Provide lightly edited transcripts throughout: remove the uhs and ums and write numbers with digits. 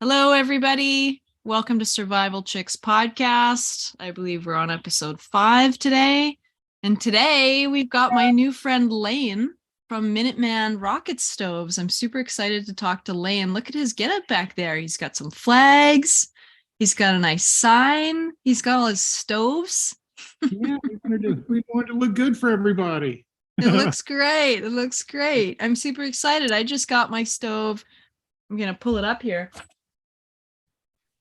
Hello, everybody. Welcome to Survival Chicks podcast. I believe we're on episode 5 today. And today we've got my new friend Lane from Minuteman Rocket Stoves. I'm super excited to talk to Lane. Look at his getup back there. He's got some flags. He's got a nice sign. He's got all his stoves. Yeah, we wanted to look good for everybody. It looks great. It looks great. I'm super excited. I just got my stove. I'm going to pull it up here.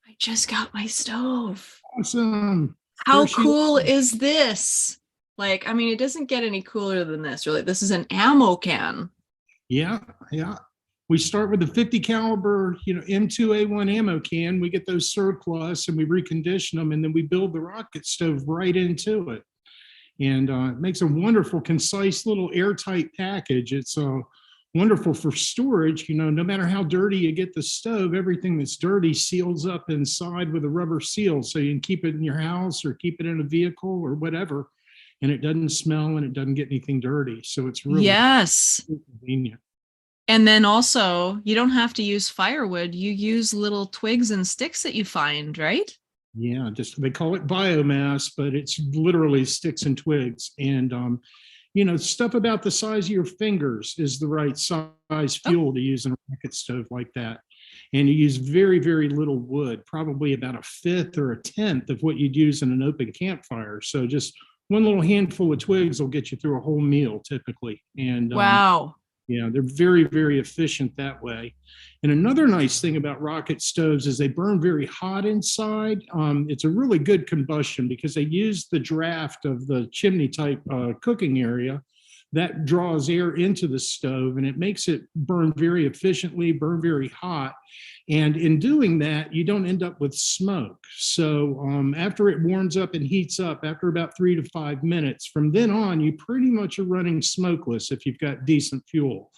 I just got my stove. Awesome. How cool is this? Like, I mean, it doesn't get any cooler than this, really. This is an ammo can. Yeah. We start with the 50 caliber, M2A1 ammo can. We get those surplus and we recondition them, and then we build the rocket stove right into it. And it makes a wonderful, concise little airtight package. It's wonderful for storage. No matter how dirty you get the stove, everything that's dirty seals up inside with a rubber seal, so you can keep it in your house or keep it in a vehicle or whatever, and it doesn't smell and it doesn't get anything dirty. So it's really convenient. And then also, you don't have to use firewood. You use little twigs and sticks that you find, right? Yeah, they call it biomass, but it's literally sticks and twigs. And stuff about the size of your fingers is the right size fuel to use in a rocket stove like that. And you use very, very little wood, probably about a fifth or a tenth of what you'd use in an open campfire. So just one little handful of twigs will get you through a whole meal typically. And wow. Yeah, they're very, very efficient that way. And another nice thing about rocket stoves is they burn very hot inside. It's a really good combustion because they use the draft of the chimney type cooking area that draws air into the stove, and it makes it burn very efficiently, burn very hot. And in doing that, you don't end up with smoke. So after it warms up and heats up, after about 3 to 5 minutes, from then on, you pretty much are running smokeless if you've got decent fuel.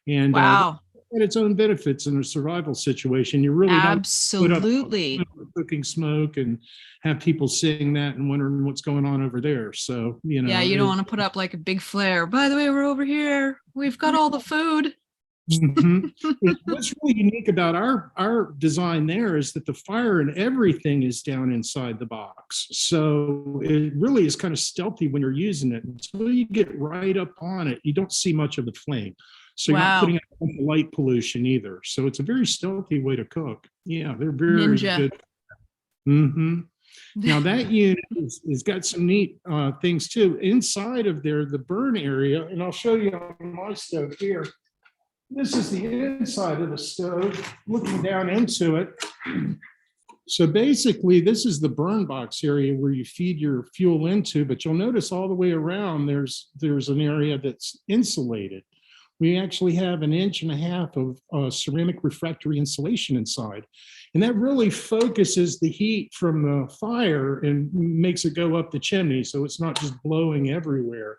And wow. Got its own benefits in a survival situation. You really absolutely don't put up cooking smoke and have people seeing that and wondering what's going on over there. So, yeah, you don't want to put up like a big flare. By the way, we're over here. We've got all the food. Mm-hmm. What's really unique about our design there is that the fire and everything is down inside the box. So it really is kind of stealthy when you're using it. Until you get right up on it, you don't see much of the flame. So you're not putting out light pollution either. So it's a very stealthy way to cook. Yeah, they're very Ninja. good. Mm-hmm. Now that unit has got some neat things too. Inside of there, the burn area, and I'll show you on my stove here. This is the inside of the stove, looking down into it. So basically, this is the burn box area where you feed your fuel into, but you'll notice all the way around, there's an area that's insulated. We actually have 1.5 inches of ceramic refractory insulation inside. And that really focuses the heat from the fire and makes it go up the chimney, so it's not just blowing everywhere.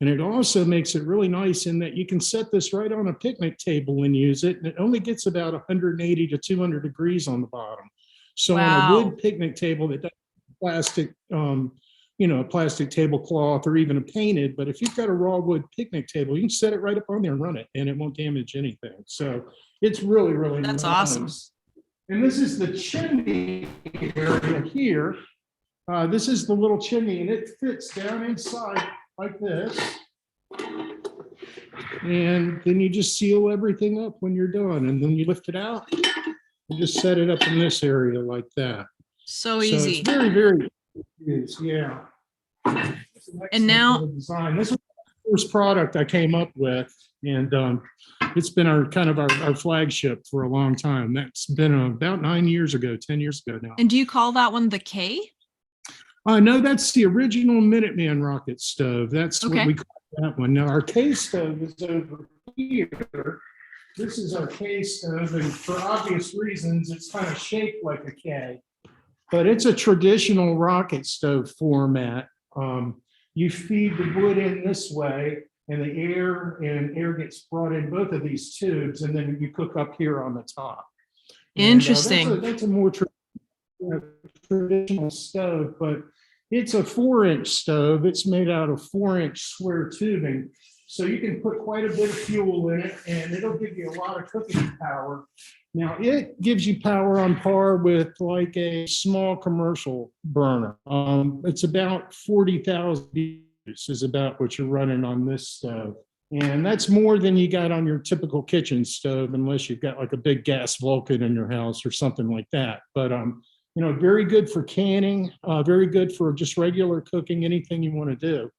And it also makes it really nice in that you can set this right on a picnic table and use it. And it only gets about 180 to 200 degrees on the bottom. So on a wood picnic table that doesn't have plastic, a plastic tablecloth or even a painted, but if you've got a raw wood picnic table, you can set it right up on there and run it and it won't damage anything. So it's really, really That's nice. awesome. And this is the chimney area here. This is the little chimney, and it fits down inside like this. And then you just seal everything up when you're done. And then you lift it out and just set it up in this area like that. So easy. It's very, very easy. Yeah. And now design. This was the first product I came up with, and it's been our flagship for a long time. That's been about 9 years ago, 10 years ago now. And do you call that one the K? No, that's the original Minuteman rocket stove. That's what we call that one. Now our K stove is over here. This is our K stove, and for obvious reasons, it's kind of shaped like a K. But it's a traditional rocket stove format. You feed the wood in this way, and the air gets brought in both of these tubes, and then you cook up here on the top. Interesting. That's a more traditional stove, but it's a 4-inch stove. It's made out of 4-inch square tubing. So you can put quite a bit of fuel in it and it'll give you a lot of cooking power. Now it gives you power on par with like a small commercial burner. It's about 40,000 is about what you're running on this stove. And that's more than you got on your typical kitchen stove, unless you've got like a big gas Vulcan in your house or something like that. But very good for canning, very good for just regular cooking, anything you want to do.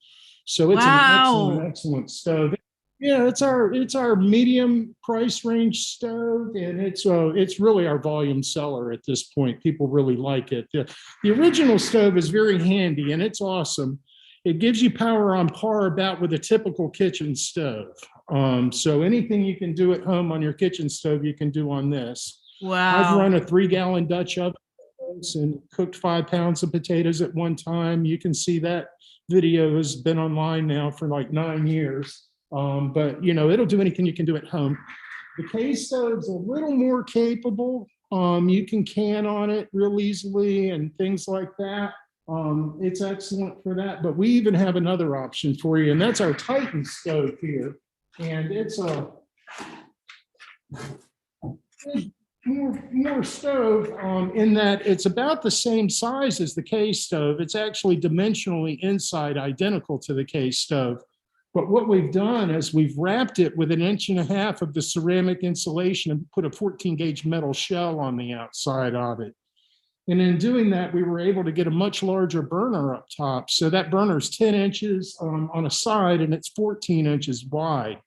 So it's an Wow. excellent stove. Yeah, it's our medium price range stove, and it's really our volume seller at this point. People really like it. The original stove is very handy and it's awesome. It gives you power on par about with a typical kitchen stove. So anything you can do at home on your kitchen stove, you can do on this. I've Wow. run a 3-gallon Dutch oven and cooked 5 pounds of potatoes at one time. You can see that video has been online now for like 9 years. But it'll do anything you can do at home. The K stove's a little more capable. You can can on it real easily and things like that. It's excellent for that. But we even have another option for you, and that's our Titan stove here. And it's a more stove in that it's about the same size as the K stove. It's actually dimensionally inside identical to the K stove. But what we've done is we've wrapped it with 1.5 inches of the ceramic insulation and put a 14-gauge metal shell on the outside of it. And in doing that, we were able to get a much larger burner up top. So that burner is 10 inches on a side and it's 14 inches wide.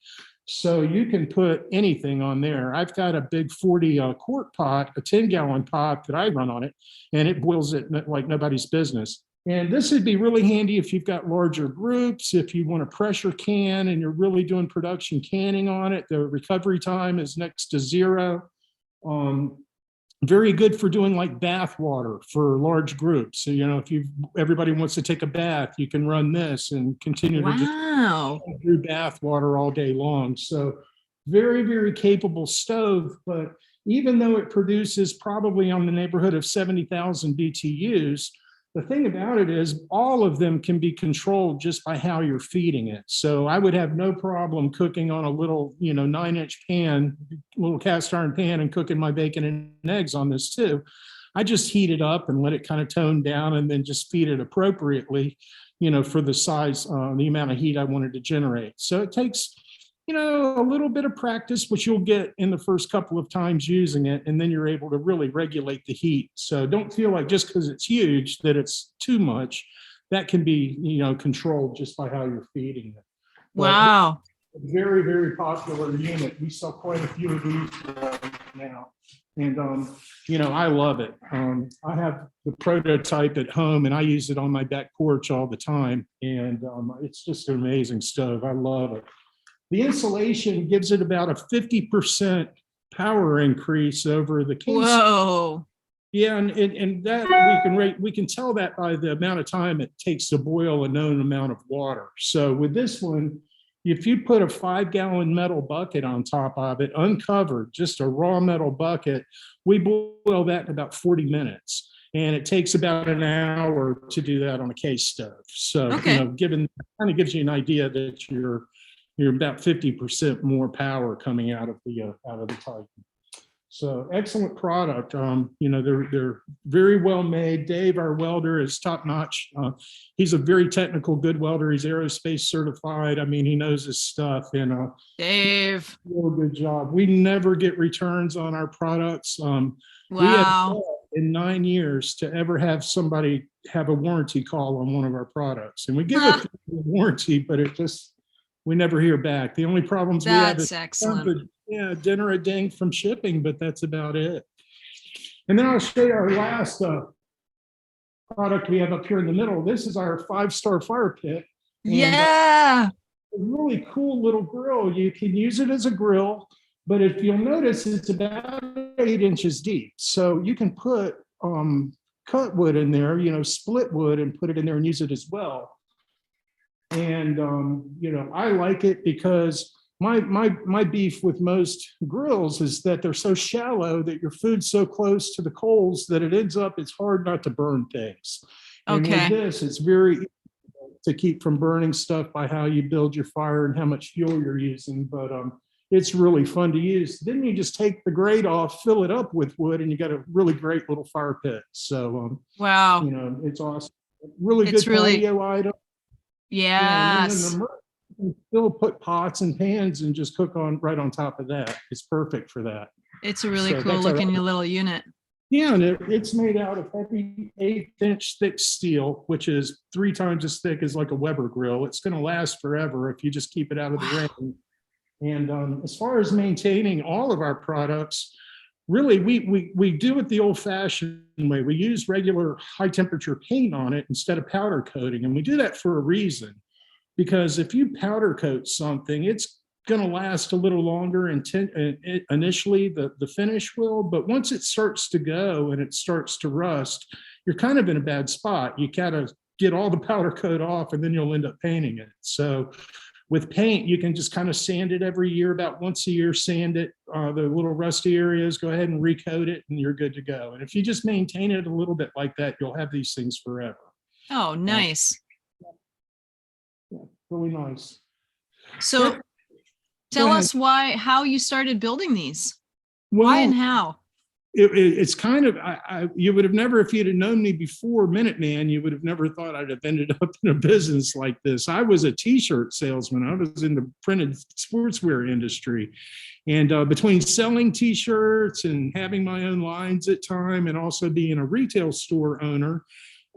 So you can put anything on there. I've got a big 40 quart pot, a 10-gallon pot that I run on it, and it boils it like nobody's business. And this would be really handy if you've got larger groups, if you want to pressure can and you're really doing production canning on it. The recovery time is next to zero. Very good for doing like bath water for large groups. So, if everybody wants to take a bath, you can run this and continue to just do bath water all day long. So very, very capable stove. But even though it produces probably on the neighborhood of 70,000 BTUs, the thing about it is all of them can be controlled just by how you're feeding it. So I would have no problem cooking on a little, 9-inch pan, little cast iron pan, and cooking my bacon and eggs on this too. I just heat it up and let it kind of tone down and then just feed it appropriately, for the size, the amount of heat I wanted to generate. So it takes, a little bit of practice, which you'll get in the first couple of times using it, and then you're able to really regulate the heat. So don't feel like just because it's huge that it's too much. That can be, controlled just by how you're feeding it. Wow. Very, very popular unit. We sell quite a few of these now. And, I love it. I have the prototype at home and I use it on my back porch all the time. And it's just an amazing stove. I love it. The insulation gives it about a 50% power increase over the case. Whoa. Yeah, and that we can tell that by the amount of time it takes to boil a known amount of water. So with this one, if you put a 5-gallon metal bucket on top of it, uncovered, just a raw metal bucket, we boil that in about 40 minutes. And it takes about an hour to do that on a case stove. So, kind of gives you an idea that you're about 50% more power coming out of the Titan. So excellent product. They're very well made. Dave, our welder, is top notch. He's a very technical, good welder. He's aerospace certified. I mean, he knows his stuff. And Dave, real good job. We never get returns on our products. We have in 9 years to ever have somebody have a warranty call on one of our products, and we give a warranty, but we never hear back. The only problems we have is excellent. dinner a ding from shipping, but that's about it. And then I'll show you our last product we have up here in the middle. This is our 5-star fire pit. And, a really cool little grill. You can use it as a grill, but if you'll notice, it's about 8 inches deep. So you can put cut wood in there, split wood, and put it in there and use it as well. And, I like it because my beef with most grills is that they're so shallow that your food's so close to the coals that it's hard not to burn things. And with this, it's very easy to keep from burning stuff by how you build your fire and how much fuel you're using. But it's really fun to use. Then you just take the grate off, fill it up with wood, and you got a really great little fire pit. So, Wow. it's awesome. Really It's good really, patio item. Yeah, and then yes. you can still put pots and pans and just cook on right on top of that. It's perfect for that. It's a really So cool that's our looking little unit. yeah, and it's made out of heavy 8-inch thick steel, which is 3 times as thick as like a Weber grill. It's going to last forever if you just keep it out of the rain. And as far as maintaining all of our products, really we do it the old-fashioned way. We use regular high-temperature paint on it instead of powder coating, and we do that for a reason. Because if you powder coat something, it's going to last a little longer initially, the finish will, but once it starts to go and it starts to rust, you're kind of in a bad spot. You gotta get all the powder coat off and then you'll end up painting it. So with paint, you can just kind of sand it every year, about once a year, sand it, the little rusty areas, go ahead and recoat it and you're good to go. And if you just maintain it a little bit like that, you'll have these things forever. Oh, nice. Yeah, really nice. So Yeah. tell us how you started building these. Well, Why and how? it's kind of, you would have never, if you'd have known me before Minuteman, you would have never thought I'd have ended up in a business like this. I was a t-shirt salesman. I was in the printed sportswear industry. And between selling t-shirts and having my own lines at time and also being a retail store owner,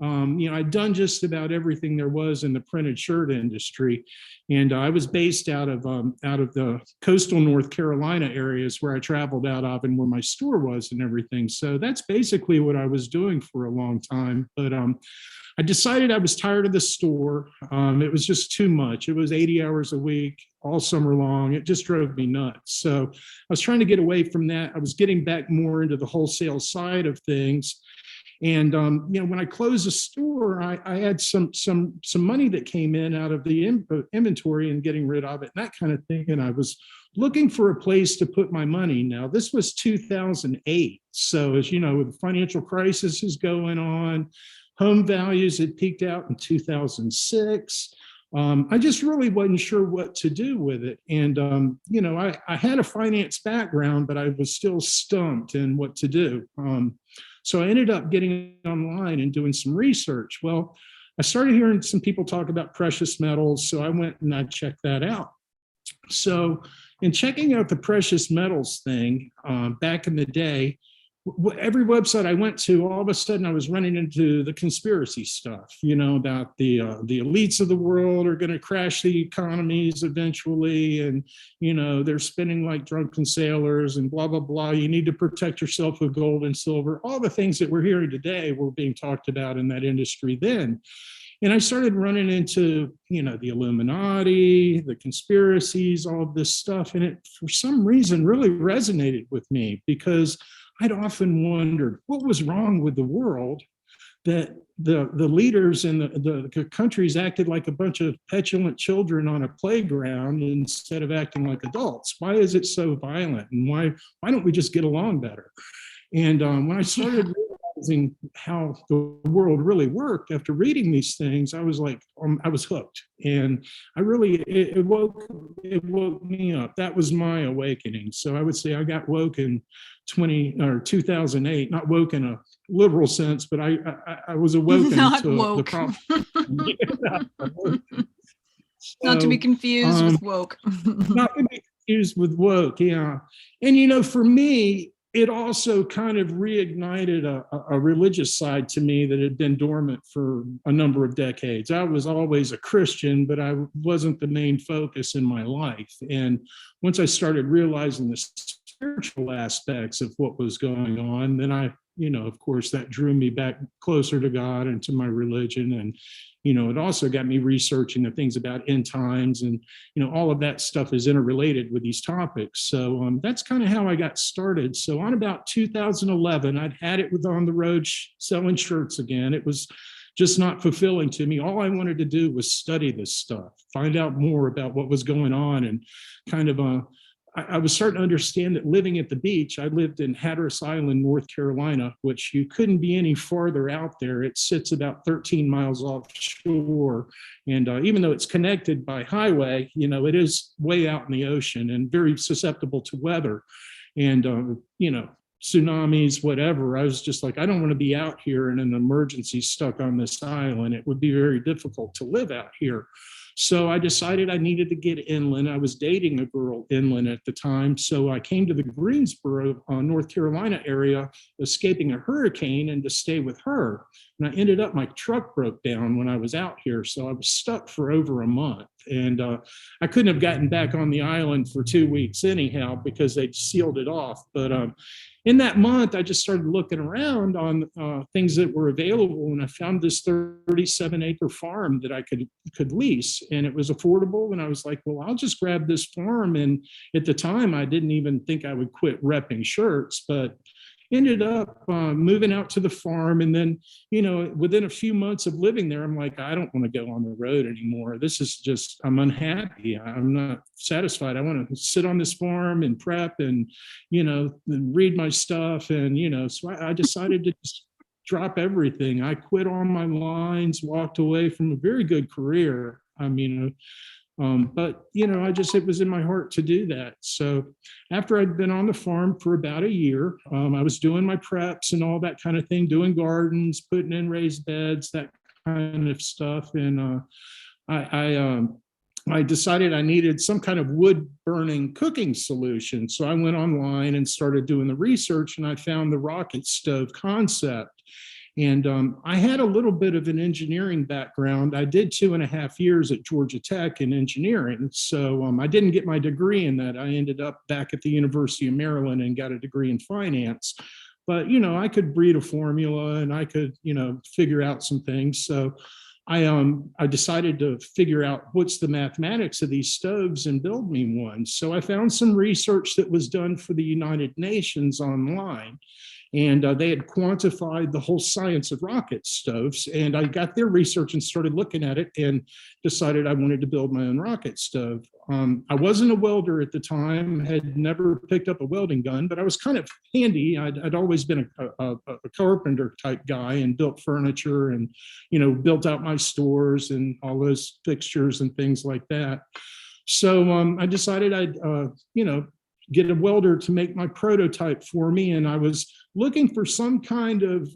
I'd done just about everything there was in the printed shirt industry, and I was based out of the coastal North Carolina areas where I traveled out of and where my store was and everything. So that's basically what I was doing for a long time. But I decided I was tired of the store. It was just too much. It was 80 hours a week all summer long. It just drove me nuts. So I was trying to get away from that. I was getting back more into the wholesale side of things. And when I closed the store, I had some money that came in out of the inventory and getting rid of it and that kind of thing. And I was looking for a place to put my money. Now, this was 2008. So as you know, the financial crisis is going on. Home values had peaked out in 2006. I just really wasn't sure what to do with it. And, I had a finance background, but I was still stumped in what to do. So I ended up getting online and doing some research. Well, I started hearing some people talk about precious metals. So I went and I checked that out. So in checking out the precious metals thing back in the day, every website I went to, all of a sudden I was running into the conspiracy stuff, about the elites of the world are going to crash the economies eventually. And, they're spending like drunken sailors and blah, blah, blah. You need to protect yourself with gold and silver. All the things that we're hearing today were being talked about in that industry then. And I started running into, the Illuminati, the conspiracies, all of this stuff. And it, for some reason, really resonated with me because I'd often wondered what was wrong with the world that the leaders in the countries acted like a bunch of petulant children on a playground instead of acting like adults. Why is it so violent? And why don't we just get along better? And when I started realizing how the world really worked after reading these things, I was like, I was hooked. And I really, it woke me up. That was my awakening. So I would say I got woke in 2008, not woke in a literal sense, but I was awoken Not to woke. the problem. Not to be confused with woke. Not to be confused with woke, yeah. And for me, it also kind of reignited a religious side to me that had been dormant for a number of decades. I was always a Christian, but I wasn't the main focus in my life. And once I started realizing the spiritual aspects of what was going on, then of course, that drew me back closer to God and to my religion. And, it also got me researching the things about end times and, all of that stuff is interrelated with these topics. So that's kind of how I got started. So on about 2011, I'd had it with On the Road selling shirts again. It was just not fulfilling to me. All I wanted to do was study this stuff, find out more about what was going on and kind of I was starting to understand that living at the beach, I lived in Hatteras Island, North Carolina, which you couldn't be any farther out there. It sits about 13 miles offshore. And even though it's connected by highway, it is way out in the ocean and very susceptible to weather and, tsunamis, whatever. I was just like, I don't want to be out here in an emergency stuck on this island. It would be very difficult to live out here. So I decided I needed to get inland. I was dating a girl inland at the time. So I came to the Greensboro, North Carolina area, escaping a hurricane and to stay with her. And I ended up, my truck broke down when I was out here. So I was stuck for over a month. And I couldn't have gotten back on the island for 2 weeks anyhow, because they sealed it off. But in that month, I just started looking around on things that were available, and I found this 37-acre farm that I could lease, and it was affordable. And I was like, well, I'll just grab this farm. And at the time, I didn't even think I would quit repping shirts, but ended up moving out to the farm. And then, within a few months of living there, I'm like, I don't want to go on the road anymore. This is just, I'm unhappy. I'm not satisfied. I want to sit on this farm and prep and, and read my stuff. And, so I decided to just drop everything. I quit all my lines, walked away from a very good career. But it was in my heart to do that. So after I'd been on the farm for about a year, I was doing my preps and all that kind of thing, doing gardens, putting in raised beds, that kind of stuff. And I decided I needed some kind of wood burning cooking solution. So I went online and started doing the research, and I found the rocket stove concept. And I had a little bit of an engineering background. I did 2.5 years at Georgia Tech in engineering. So I didn't get my degree in that. I ended up back at the University of Maryland and got a degree in finance. But, I could read a formula and I could, figure out some things. So I decided to figure out what's the mathematics of these stoves and build me one. So I found some research that was done for the United Nations online. And they had quantified the whole science of rocket stoves. And I got their research and started looking at it and decided I wanted to build my own rocket stove. I wasn't a welder at the time, had never picked up a welding gun, but I was kind of handy. I'd always been a carpenter type guy and built furniture and, built out my stores and all those fixtures and things like that. So I decided I'd, get a welder to make my prototype for me. And I was looking for some kind of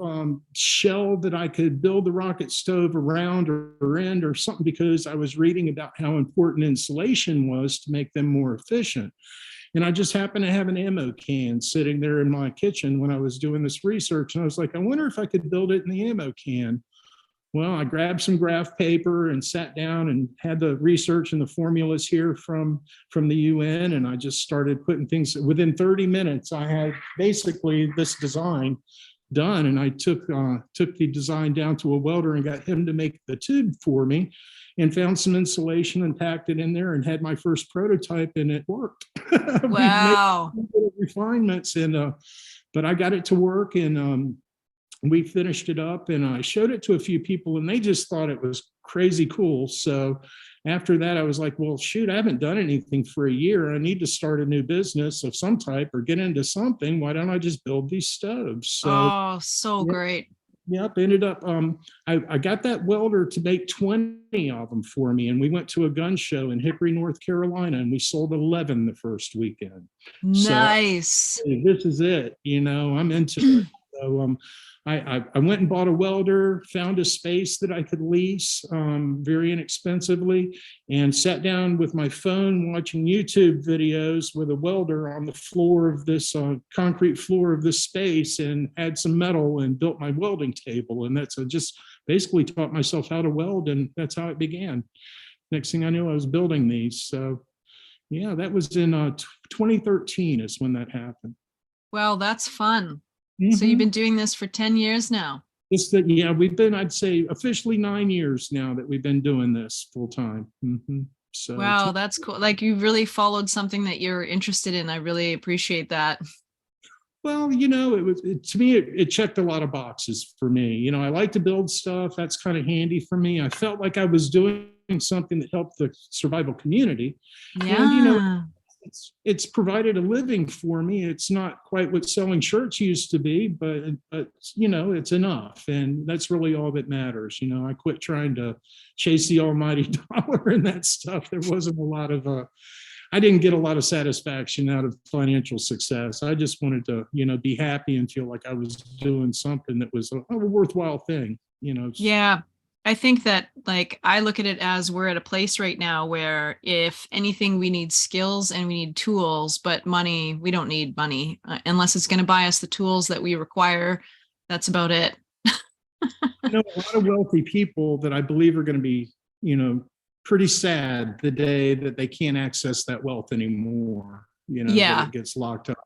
shell that I could build the rocket stove around or in or something, because I was reading about how important insulation was to make them more efficient. And I just happened to have an ammo can sitting there in my kitchen when I was doing this research. And I was like, I wonder if I could build it in the ammo can. Well, I grabbed some graph paper and sat down and had the research and the formulas here from the UN. And I just started putting things. Within 30 minutes, I had basically this design done. And I took the design down to a welder and got him to make the tube for me, and found some insulation and packed it in there and had my first prototype, and it worked. Wow. We made refinements, but I got it to work, and we finished it up, and I showed it to a few people, and they just thought it was crazy cool. So after that, I was like, well, shoot, I haven't done anything for a year. I need to start a new business of some type or get into something. Why don't I just build these stoves? So great. Yep. Ended up, I got that welder to make 20 of them for me. And we went to a gun show in Hickory, North Carolina, and we sold 11 the first weekend. Nice. So this is it. I'm into it. So I went and bought a welder, found a space that I could lease very inexpensively, and sat down with my phone watching YouTube videos with a welder on the floor of this concrete floor of this space, and had some metal and built my welding table. And that's just basically taught myself how to weld, and that's how it began. Next thing I knew, I was building these. So yeah, that was in 2013 is when that happened. Well, that's fun. Mm-hmm. So you've been doing this for 10 years now? We've been, I'd say, officially 9 years now that we've been doing this full time. Mm-hmm. So wow, that's cool. Like, you really followed something that you're interested in. I really appreciate that. Well, to me, it checked a lot of boxes for me. I like to build stuff. That's kind of handy for me. I felt like I was doing something that helped the survival community. Yeah. And, it's provided a living for me. It's not quite what selling shirts used to be, but it's enough, and that's really all that matters. I quit trying to chase the almighty dollar and that stuff. There wasn't a lot of I didn't get a lot of satisfaction out of financial success. I just wanted to, be happy and feel like I was doing something that was a worthwhile thing. Yeah. I think that I look at it as we're at a place right now where if anything, we need skills and we need tools, but money, we don't need money unless it's going to buy us the tools that we require. That's about it. A lot of wealthy people that I believe are going to be, pretty sad the day that they can't access that wealth anymore, Yeah. that it gets locked up.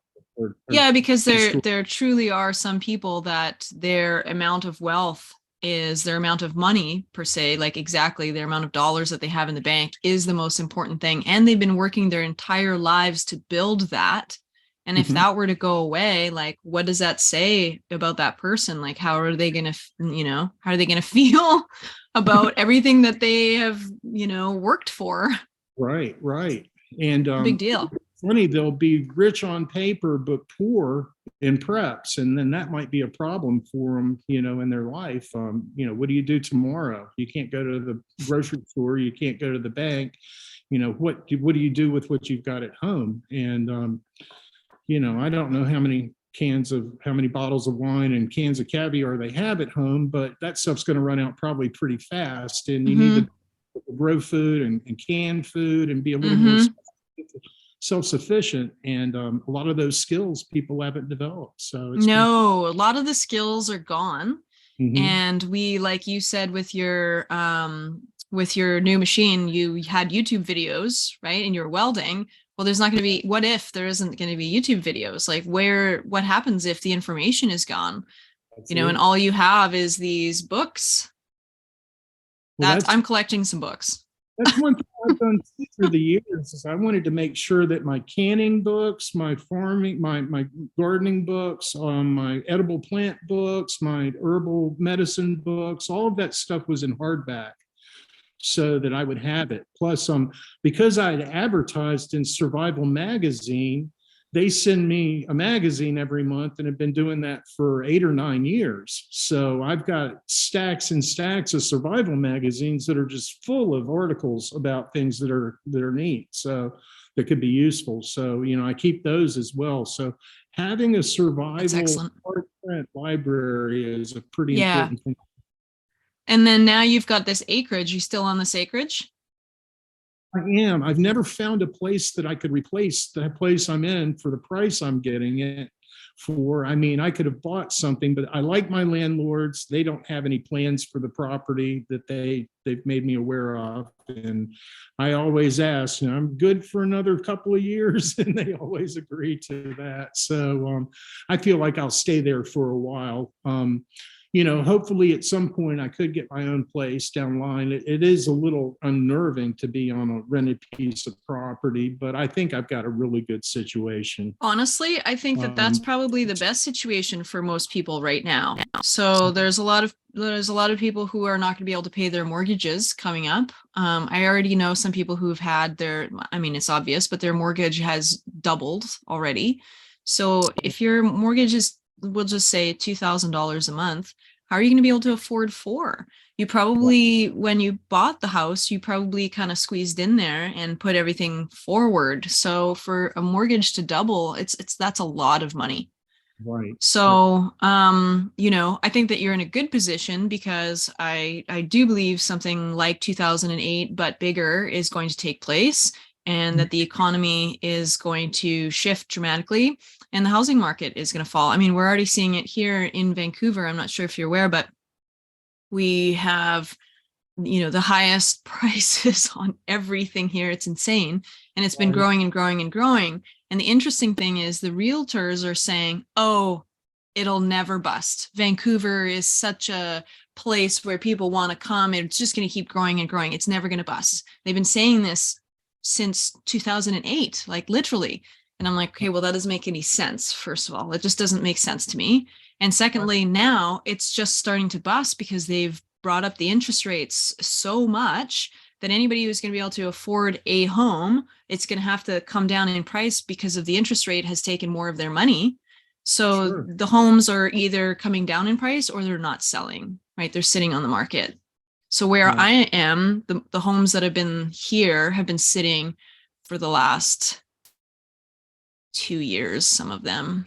Yeah, because there truly are some people that their amount of wealth is their amount of money per se, like exactly their amount of dollars that they have in the bank is the most important thing. And they've been working their entire lives to build that. And if that were to go away, what does that say about that person? How are they going to, how are they going to feel about everything that they have, worked for? Right. And big deal. Funny, they'll be rich on paper, but poor in preps. And then that might be a problem for them, in their life. What do you do tomorrow? You can't go to the grocery store. You can't go to the bank. What do you do with what you've got at home? And, I don't know how many bottles of wine and cans of caviar they have at home, but that stuff's going to run out probably pretty fast. And you need to grow food and can food and be a little more self-sufficient. And a lot of those skills people haven't developed. So a lot of the skills are gone. And we, like you said, with your new machine, you had YouTube videos, right? And you're welding. Well, there's not going to be, what if there isn't going to be YouTube videos? What happens if the information is gone? And all you have is these books. I'm collecting some books. That's one thing I've done through the years is I wanted to make sure that my canning books, my farming, my gardening books, my edible plant books, my herbal medicine books, all of that stuff was in hardback, so that I would have it. Plus, because I had advertised in Survival Magazine, they send me a magazine every month and have been doing that for 8 or 9 years. So I've got stacks and stacks of survival magazines that are just full of articles about things that are neat, so that could be useful. So, I keep those as well. So having a survival print library is a pretty important thing. And then now you've got this acreage. You still on this acreage? I am. I've never found a place that I could replace the place I'm in for the price I'm getting it for. I mean, I could have bought something, but I like my landlords. They don't have any plans for the property that they've made me aware of. And I always ask, I'm good for another couple of years, and they always agree to that. So I feel like I'll stay there for a while. Hopefully at some point I could get my own place down the line. It is a little unnerving to be on a rented piece of property, but I think I've got a really good situation. Honestly, I think that's probably the best situation for most people right now. So there's a lot of people who are not going to be able to pay their mortgages coming up. I already know some people who've had it's obvious, but their mortgage has doubled already. So if your mortgage is, we'll just say $2,000 a month, how are you going to be able to afford 4? You probably, when you bought the house, you probably kind of squeezed in there and put everything forward. So for a mortgage to double, that's a lot of money. Right. So, I think that you're in a good position because I do believe something like 2008, but bigger, is going to take place, and that the economy is going to shift dramatically and the housing market is going to fall. I mean, we're already seeing it here in Vancouver. I'm not sure if you're aware, but we have, the highest prices on everything here. It's insane. And it's been growing and growing and growing. And the interesting thing is the realtors are saying, oh, it'll never bust. Vancouver is such a place where people want to come. It's just going to keep growing and growing. It's never going to bust. They've been saying this since 2008, literally. And I'm like, okay, well, that doesn't make any sense. First of all, it just doesn't make sense to me. And secondly, now it's just starting to bust because they've brought up the interest rates so much that anybody who's going to be able to afford a home, it's going to have to come down in price because of the interest rate has taken more of their money. So Sure. the homes are either coming down in price or they're not selling, right? They're sitting on the market. So where Yeah. I am, the homes that have been here have been sitting for the last 2 years, some of them,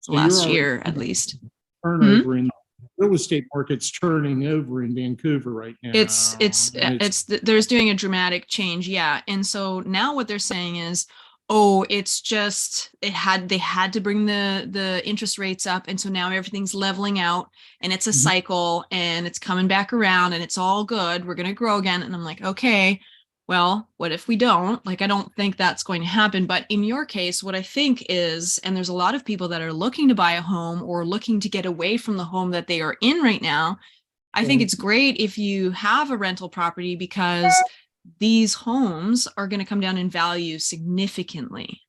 So you're last already year at least. Hmm? turnover in the real estate market's turning over in Vancouver right It's now. it's And it's there's doing a dramatic change, yeah. And so now what they're saying is, oh, it's just they had to bring the interest rates up, and so now everything's leveling out, and it's a Mhm. cycle, and it's coming back around, and it's all good. We're gonna grow again. And I'm like, okay, well, what if we don't? Like, I don't think that's going to happen. But in your case, what I think is, and there's a lot of people that are looking to buy a home or looking to get away from the home that they are in right now. I think Right. it's great if you have a rental property because these homes are going to come down in value significantly.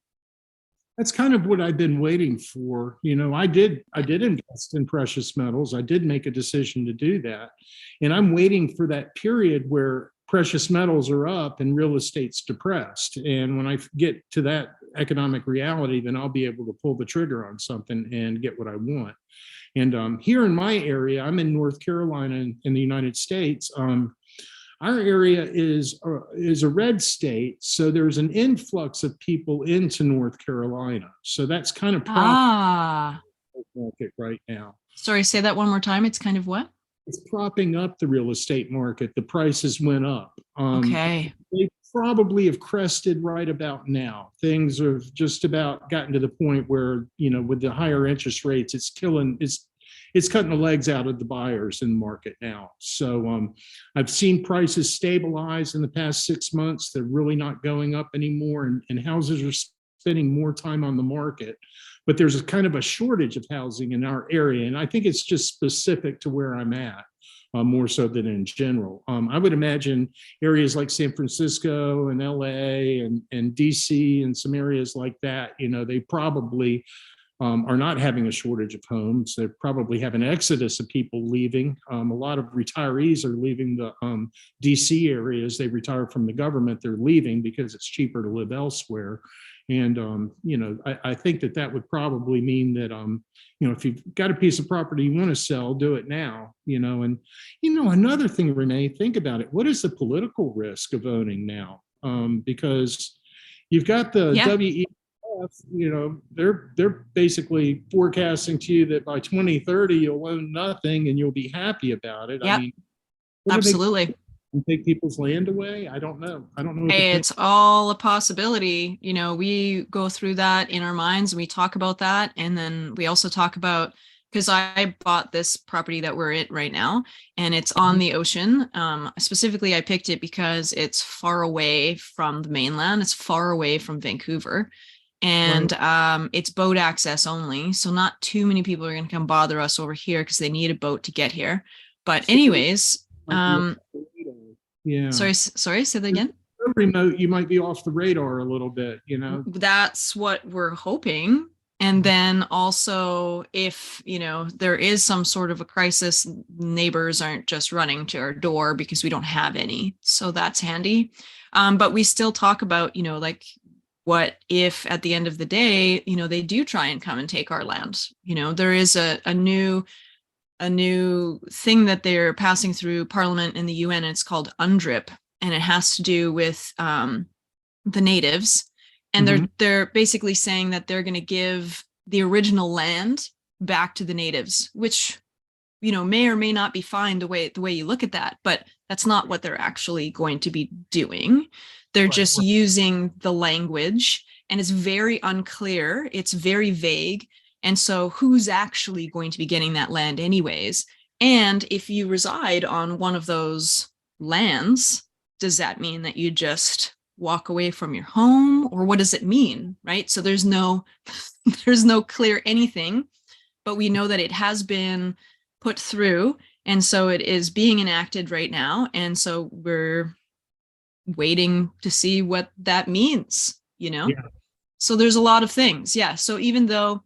That's kind of what I've been waiting for. I did invest in precious metals. I did make a decision to do that. And I'm waiting for that period where precious metals are up and real estate's depressed. And when I get to that economic reality, then I'll be able to pull the trigger on something and get what I want. And here in my area, I'm in North Carolina in the United States. Our area is a red state, so there's an influx of people into North Carolina. So that's kind of propping Ah, up the market right now. sorry, say that one more time. It's kind of what? It's propping up the real estate market. The prices went up. Okay. They probably have crested right about now. Things have just about gotten to the point where, with the higher interest rates, it's cutting the legs out of the buyers in the market now. So I've seen prices stabilize in the past 6 months. They're really not going up anymore, and houses are spending more time on the market. But there's a kind of a shortage of housing in our area, and I think it's just specific to where I'm at. More so than in general. I would imagine areas like San Francisco and LA and DC and some areas like that, they probably are not having a shortage of homes. They probably have an exodus of people leaving. A lot of retirees are leaving the DC areas. They retire from the government. They're leaving because it's cheaper to live elsewhere. And, I think that would probably mean that, if you've got a piece of property you want to sell, do it now, and, another thing, Renee, think about it. What is the political risk of owning now? Because you've got the Yeah, WEF, they're basically forecasting to you that by 2030 you'll own nothing and you'll be happy about it. I yep, mean, what are they absolutely. take people's land away? I don't know. I don't know what to think. It's all a possibility. We go through that in our minds and we talk about that. And then we also talk about, because I bought this property that we're in right now, and it's on the ocean. Specifically, I picked it because it's far away from the mainland. It's far away from Vancouver. And it's boat access only. So not too many people are going to come bother us over here because they need a boat to get here. But anyways, Yeah. sorry, say that again. Remote, you might be off the radar a little bit. That's what we're hoping. And then also, if there is some sort of a crisis, neighbors aren't just running to our door because we don't have any. So that's handy. But we still talk about, like, what if at the end of the day, they do try and come and take our land? There is a new thing that they're passing through Parliament in the UN, and it's called UNDRIP, and it has to do with the natives, and they're basically saying that they're going to give the original land back to the natives, which may or may not be fine the way you look at that, but that's not what they're actually going to be doing. They're just using the language, and it's very unclear. It's very vague. And so who's actually going to be getting that land anyways? And if you reside on one of those lands, does that mean that you just walk away from your home, or what does it mean? Right? So there's no clear anything, but we know that it has been put through, and so it is being enacted right now. And so we're waiting to see what that means. Yeah. So there's a lot of things. Yeah. So even though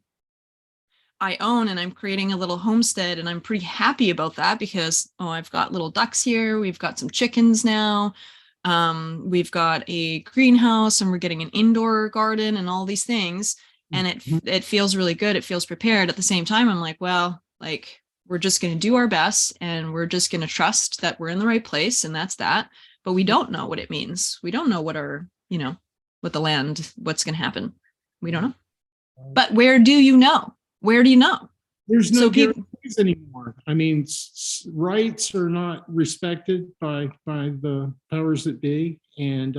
I own, and I'm creating a little homestead, and I'm pretty happy about that because I've got little ducks here, we've got some chickens now, we've got a greenhouse, and we're getting an indoor garden and all these things, and it feels really good. It feels prepared. At the same time, I'm like, well, like we're just going to do our best, and we're just going to trust that we're in the right place, and that's that. But we don't know what it means. We don't know what our, what the land, what's going to happen. We don't know. But where do you know? Where do you know? There's no So people, guarantees anymore. I mean, rights are not respected by the powers that be. And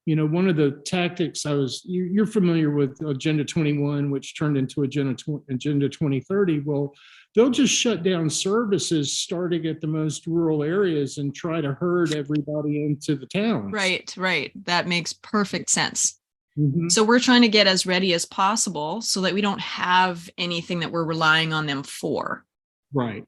one of the tactics you're familiar with Agenda 21, which turned into Agenda 2030. Well, they'll just shut down services starting at the most rural areas and try to herd everybody into the towns. Right. That makes perfect sense. Mm-hmm. So we're trying to get as ready as possible so that we don't have anything that we're relying on them for. Right.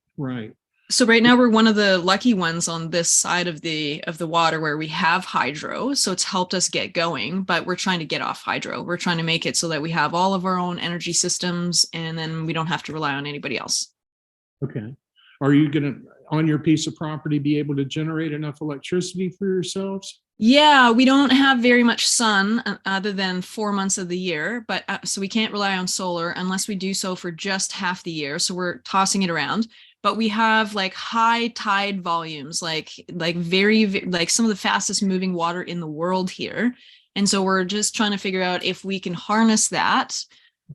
So right now we're one of the lucky ones on this side of the water where we have hydro. So it's helped us get going, but we're trying to get off hydro. We're trying to make it so that we have all of our own energy systems, and then we don't have to rely on anybody else. Okay. Are you going to, on your piece of property, be able to generate enough electricity for yourselves? Yeah, we don't have very much sun other than 4 months of the year, but so we can't rely on solar unless we do so for just half the year. So we're tossing it around, but we have like high tide volumes, like very, like some of the fastest moving water in the world here. And so we're just trying to figure out if we can harness that.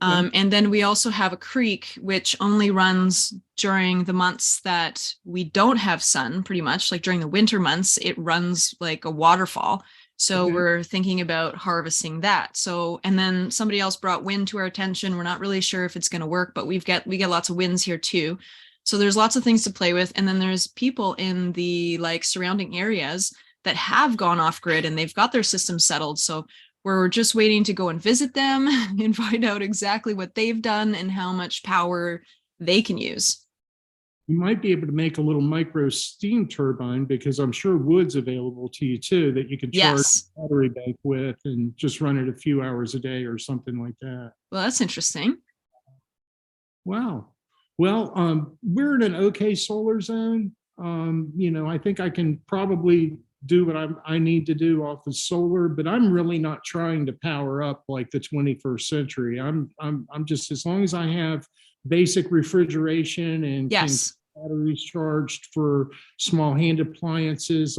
And then we also have a creek which only runs during the months that we don't have sun, pretty much. Like during the winter months, it runs like a waterfall. So we're thinking about harvesting that. So, and then somebody else brought wind to our attention. We're not really sure if it's going to work, but we get lots of winds here too. So there's lots of things to play with. And then there's people in the like surrounding areas that have gone off grid and they've got their system settled. So we're just waiting to go and visit them and find out exactly what they've done and how much power they can use. You might be able to make a little micro steam turbine, because I'm sure wood's available to you too, that you can charge a battery bank with and just run it a few hours a day or something like that. Well, that's interesting. Wow. Well, we're in an okay solar zone. I think I can probably do what I need to do off of solar, but I'm really not trying to power up like the 21st century. I'm just, as long as I have basic refrigeration and can batteries charged for small hand appliances.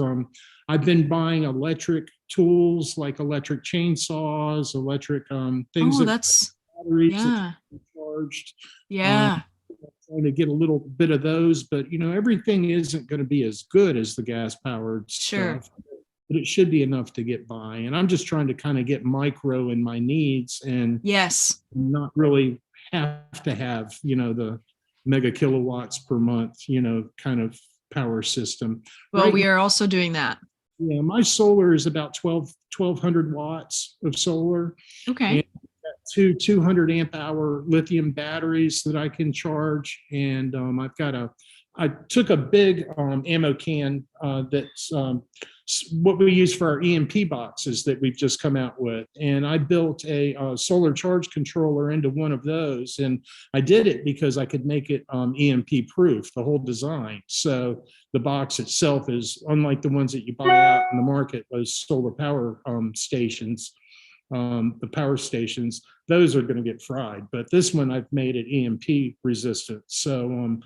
I've been buying electric tools like electric chainsaws, electric things that's batteries that can be charged. Trying to get a little bit of those, but everything isn't going to be as good as the gas powered stuff, but it should be enough to get by. And I'm just trying to kind of get micro in my needs and not really have to have the mega kilowatts per month kind of power system. Well, we are also doing that. Yeah, my solar is about 1200 watts of solar. Okay. Two 200 amp hour lithium batteries that I can charge. And I took a big ammo can that's what we use for our EMP boxes that we've just come out with. And I built a solar charge controller into one of those. And I did it because I could make it EMP proof, the whole design. So the box itself is unlike the ones that you buy out in the market, those solar power stations. The power stations, those are going to get fried, but this one I've made it EMP resistant. So,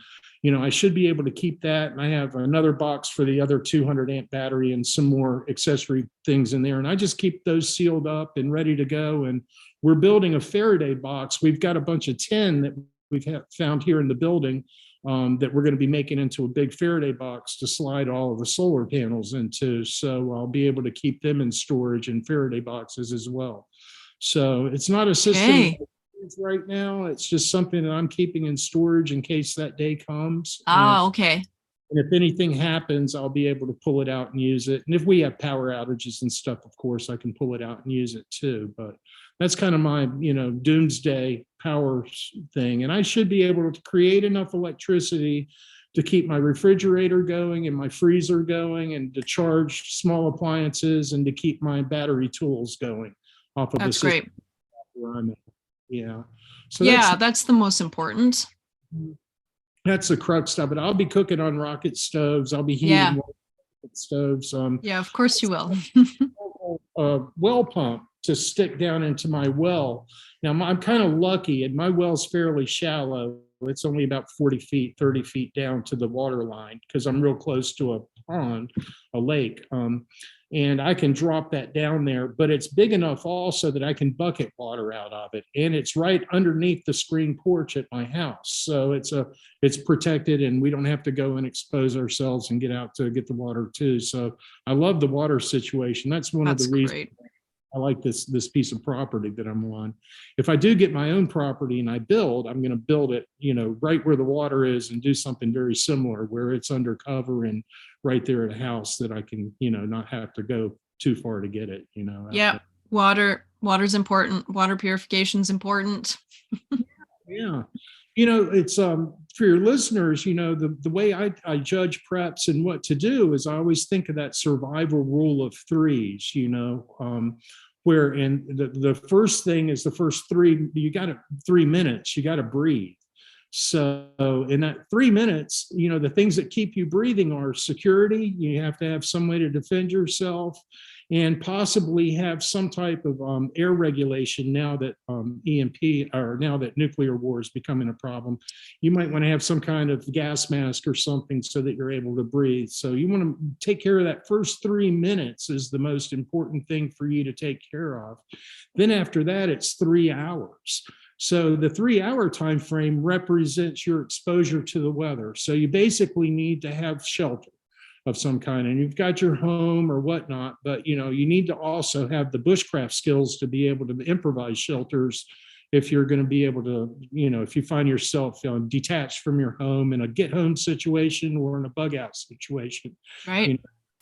I should be able to keep that. And I have another box for the other 200 amp battery and some more accessory things in there. And I just keep those sealed up and ready to go. And we're building a Faraday box. We've got a bunch of tin that we've found here in the building that we're going to be making into a big Faraday box to slide all of the solar panels into. So I'll be able to keep them in storage in Faraday boxes as well. So it's not a system right now. It's just something that I'm keeping in storage in case that day comes. Okay. And if anything happens, I'll be able to pull it out and use it. And if we have power outages and stuff, of course, I can pull it out and use it too. But that's kind of my, doomsday power thing. And I should be able to create enough electricity to keep my refrigerator going and my freezer going and to charge small appliances and to keep my battery tools going off of That's great. Where I'm at. Yeah. So Yeah, that's the most important. that's the crux of it. I'll be cooking on rocket stoves. I'll be heating Yeah. water on rocket stoves. Yeah, of course you will. Well pump to stick down into my well. Now, I'm kind of lucky, and my well's fairly shallow. It's only about 40 feet, 30 feet down to the water line because I'm real close to a pond, a lake. And I can drop that down there, but it's big enough also that I can bucket water out of it. And it's right underneath the screen porch at my house. So it's protected, and we don't have to go and expose ourselves and get out to get the water too. So I love the water situation. That's one of the reasons Great. I like this piece of property that I'm on. If I do get my own property and I build, I'm going to build it, right where the water is, and do something very similar where it's undercover and right there at a house that I can, not have to go too far to get it, Yeah. Water's important. Water purification's important. Yeah. It's for your listeners, the way I judge preps and what to do is I always think of that survival rule of threes, where and the first thing is the first 3 minutes, you got to breathe. So in that 3 minutes, the things that keep you breathing are security. You have to have some way to defend yourself, and possibly have some type of air regulation now that EMP, or now that nuclear war is becoming a problem. You might want to have some kind of gas mask or something so that you're able to breathe. So you want to take care of that first 3 minutes is the most important thing for you to take care of. Then after that, it's 3 hours. So the 3 hour time frame represents your exposure to the weather. So you basically need to have shelter of some kind, and you've got your home or whatnot, but you need to also have the bushcraft skills to be able to improvise shelters if you're going to be able to, if you find yourself detached from your home in a get home situation or in a bug out situation. Right.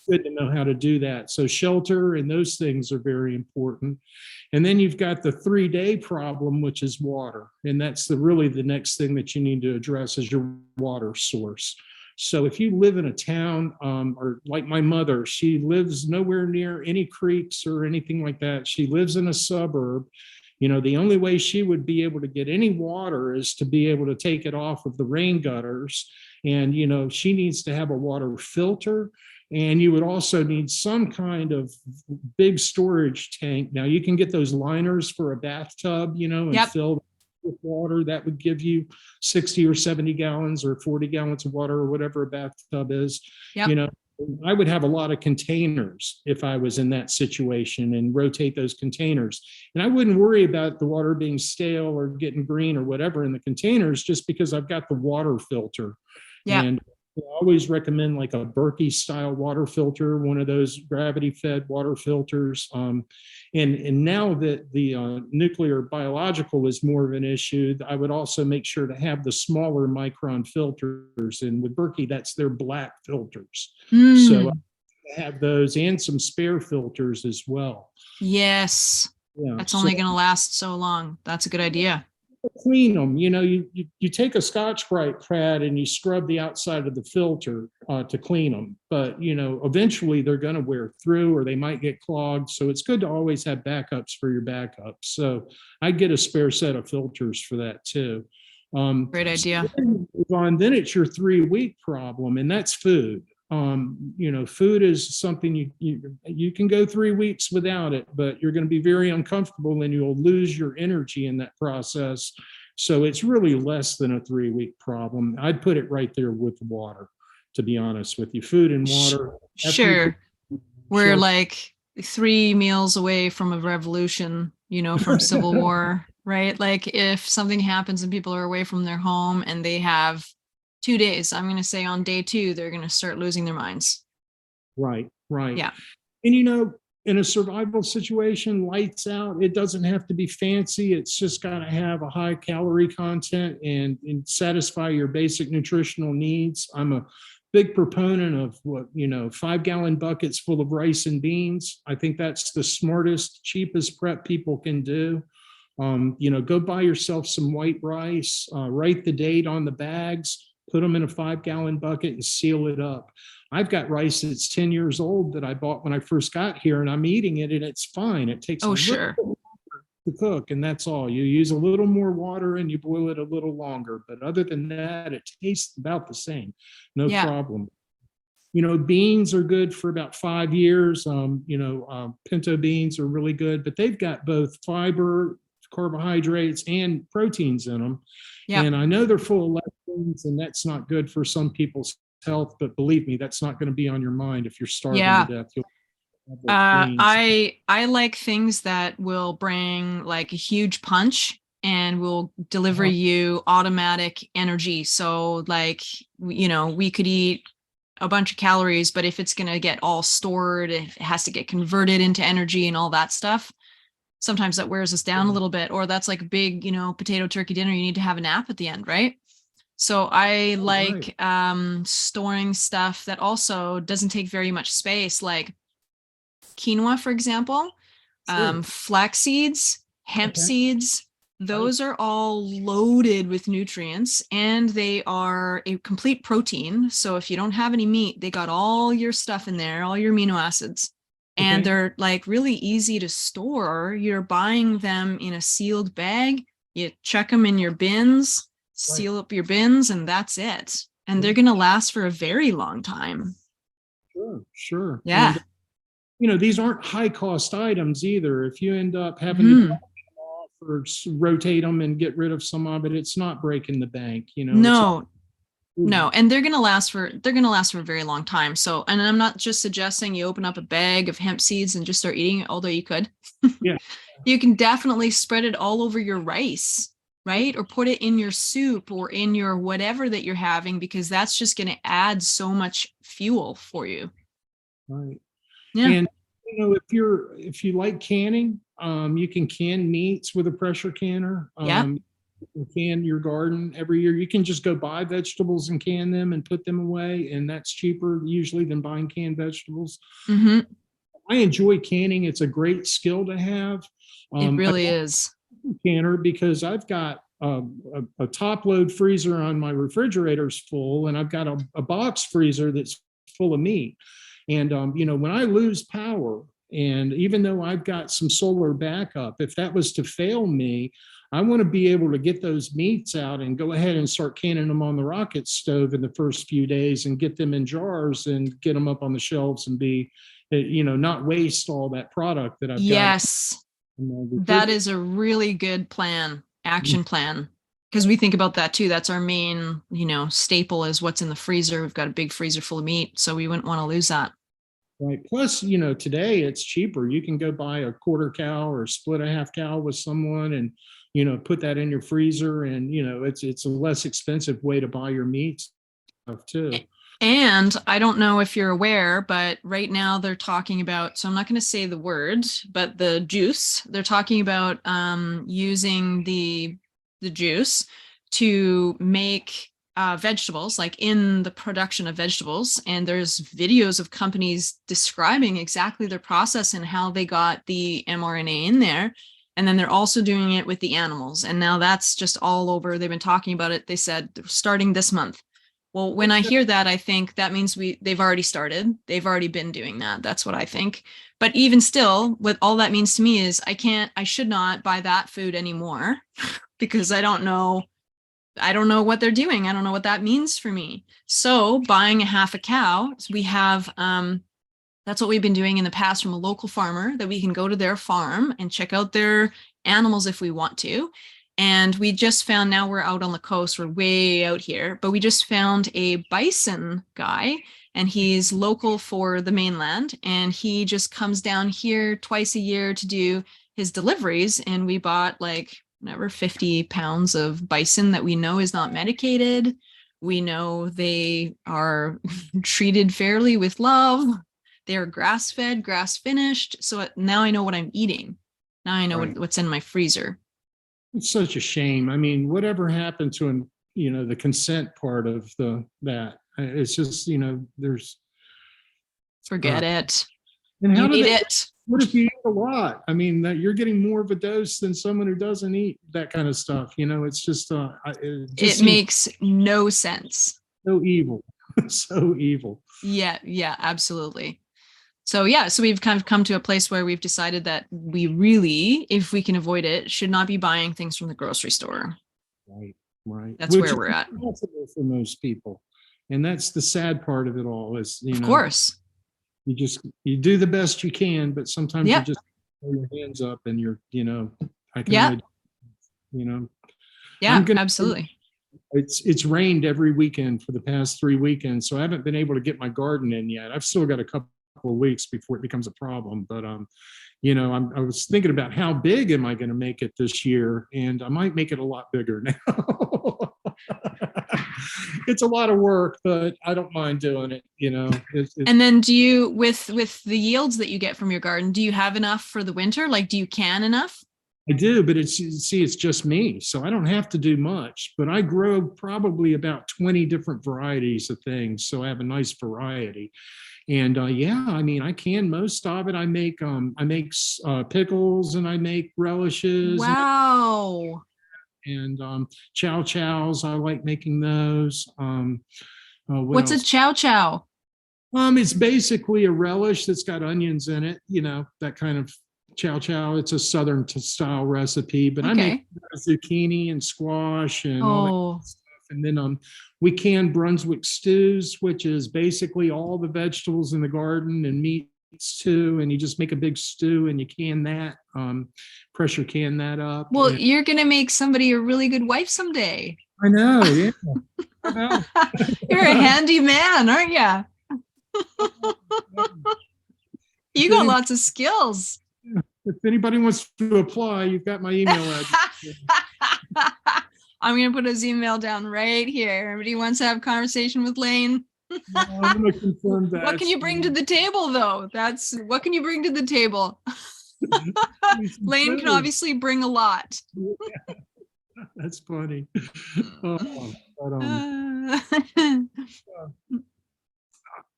Good to know how to do that. So shelter and those things are very important. And then you've got the 3-day problem, which is water. And that's really the next thing that you need to address is your water source. So if you live in a town, or like my mother, she lives nowhere near any creeks or anything like that. She lives in a suburb. The only way she would be able to get any water is to be able to take it off of the rain gutters. And, she needs to have a water filter. And you would also need some kind of big storage tank. Now you can get those liners for a bathtub, and Yep. fill with water. That would give you 60 or 70 gallons or 40 gallons of water or whatever a bathtub is. Yep. I would have a lot of containers if I was in that situation, and rotate those containers. And I wouldn't worry about the water being stale or getting green or whatever in the containers, just because I've got the water filter. Yeah. And I always recommend like a Berkey style water filter, one of those gravity fed water filters. And now that the nuclear biological is more of an issue, I would also make sure to have the smaller micron filters. And with Berkey, that's their black filters. So I have those and some spare filters as well. Yes. Yeah, that's only going to last so long. That's a good idea. Clean them. You take a Scotch-Brite pad and you scrub the outside of the filter to clean them. But, eventually they're going to wear through, or they might get clogged. So it's good to always have backups for your backups. So I'd get a spare set of filters for that too. Great idea. Then it's your 3-week problem, and that's food. Food is something you can go 3 weeks without it, but you're going to be very uncomfortable and you'll lose your energy in that process. So it's really less than a 3-week problem. I'd put it right there with water, to be honest with you. Food and water. Sure. We're like 3 meals away from a revolution, from civil war, right? Like if something happens and people are away from their home and they have 2 days, I'm going to say on day 2, they're going to start losing their minds. Right. Yeah. And, in a survival situation, lights out, it doesn't have to be fancy. It's just got to have a high calorie content and satisfy your basic nutritional needs. I'm a big proponent of 5-gallon buckets full of rice and beans. I think that's the smartest, cheapest prep people can do. Go buy yourself some white rice, write the date on the bags, put them in a 5-gallon bucket and seal it up. I've got rice that's 10 years old that I bought when I first got here, and I'm eating it and it's fine. It takes sure. to cook, and that's all. You use a little more water and you boil it a little longer, but other than that, it tastes about the same. No Yeah. problem. Beans are good for about 5 years. Pinto beans are really good, but they've got both fiber, carbohydrates, and proteins in them. Yeah. And I know they're full of lectins, and that's not good for some people's health, but believe me, that's not going to be on your mind if you're starving Yeah. to death. You'll have those greens. I like things that will bring like a huge punch and will deliver you automatic energy. So like, we could eat a bunch of calories, but if it's going to get all stored, it has to get converted into energy and all that stuff. Sometimes that wears us down a little bit, or that's like a big, potato turkey dinner. You need to have a nap at the end, right? So I like storing stuff that also doesn't take very much space, like quinoa, for example, flax seeds, hemp seeds. Those are all loaded with nutrients and they are a complete protein. So if you don't have any meat, they got all your stuff in there, all your amino acids. And they're like really easy to store. You're buying them in a sealed bag. You chuck them in your bins, seal up your bins, and that's it. And they're going to last for a very long time. Sure. Yeah. And, these aren't high cost items either. If you end up having to drop them off or rotate them and get rid of some of it, it's not breaking the bank. No, and they're gonna last for a very long time. So, and I'm not just suggesting you open up a bag of hemp seeds and just start eating it, although you could. Yeah. You can definitely spread it all over your rice, right? Or put it in your soup or in your whatever that you're having, because that's just going to add so much fuel for you. Right. Yeah. And if you like canning, you can can meats with a pressure canner. You can your garden every year. You can just go buy vegetables and can them and put them away, and that's cheaper usually than buying canned vegetables. Mm-hmm. I enjoy canning. It's a great skill to have. It really is. Canner because I've got a top load freezer on my refrigerator's full, and I've got a box freezer that's full of meat. And when I lose power, and even though I've got some solar backup, if that was to fail me, I want to be able to get those meats out and go ahead and start canning them on the rocket stove in the first few days and get them in jars and get them up on the shelves and be, not waste all that product that I've got. Yes, that is a really good action plan. Because we think about that too. That's our main, staple is what's in the freezer. We've got a big freezer full of meat, so we wouldn't want to lose that. Right. Plus, today it's cheaper. You can go buy a quarter cow or split a half cow with someone and, put that in your freezer, and, it's a less expensive way to buy your meat stuff too. And I don't know if you're aware, but right now they're talking about, so I'm not going to say the word, but the juice, they're talking about using the juice to make vegetables, like in the production of vegetables. And there's videos of companies describing exactly their process and how they got the mRNA in there. And then they're also doing it with the animals. And now that's just all over. They've been talking about it. They said starting this month. Well, when I hear that, I think that means they've already started. They've already been doing that. That's what I think. But even still, what all that means to me is I should not buy that food anymore because I don't know what they're doing. I don't know what that means for me. So buying a half a cow, we have, that's what we've been doing in the past from a local farmer, that we can go to their farm and check out their animals if we want to. And we just found, now we're out on the coast, we're way out here, but we just found a bison guy, and he's local for the mainland, and he just comes down here twice a year to do his deliveries. And we bought 50 pounds of bison that we know is not medicated. We know they are treated fairly with love. They're grass-fed, grass-finished. So now I know what I'm eating. Now I know what's in my freezer. It's such a shame. I mean, whatever happened to the consent part of that? It's just, there's. Forget it. And how you need it. What if you eat a lot? I mean, you're getting more of a dose than someone who doesn't eat that kind of stuff. It's just. It makes no sense. So evil. So evil. Yeah, absolutely. So yeah, so we've kind of come to a place where we've decided that we really, if we can avoid it, should not be buying things from the grocery store. Right, right. That's Which where is we're at. impossible for most people. And that's the sad part of it all is, Of course. you do the best you can, but sometimes you Yep. just throw your hands up and I can Yep. only, you know, I'm Yeah, gonna, absolutely. it's rained every weekend for the past 3 weekends, so I haven't been able to get my garden in yet. I've still got a couple of weeks before it becomes a problem, but I was thinking about how big am I going to make it this year, and I might make it a lot bigger now. It's a lot of work, but I don't mind doing it. And then do you, with the yields that you get from your garden, do you have enough for the winter? Like, do you can enough? I do, but it's just me, so I don't have to do much. But I grow probably about 20 different varieties of things, so I have a nice variety. And yeah, I mean, I can most of it. I make pickles, and I make relishes, Wow. and chow chows. I like making those. What What's a else? chow chow? It's basically a relish that's got onions in it. That kind of chow chow. It's a southern style recipe, but I make Okay. zucchini and squash and all that Oh, stuff. And then we can Brunswick stews, which is basically all the vegetables in the garden and meats too. And you just make a big stew and you can that, pressure can that up. well, And you're gonna make somebody a really good wife someday. I know, yeah. I know. You're a handy man, aren't you? You got lots of skills. If anybody wants to apply, you've got my email address. I'm going to put his email down right here. Everybody wants to have a conversation with Lane. I'm going to confirm that. What can you bring to the table, though? What can you bring to the table? Lane can obviously bring a lot. Yeah, that's funny. Oh, but,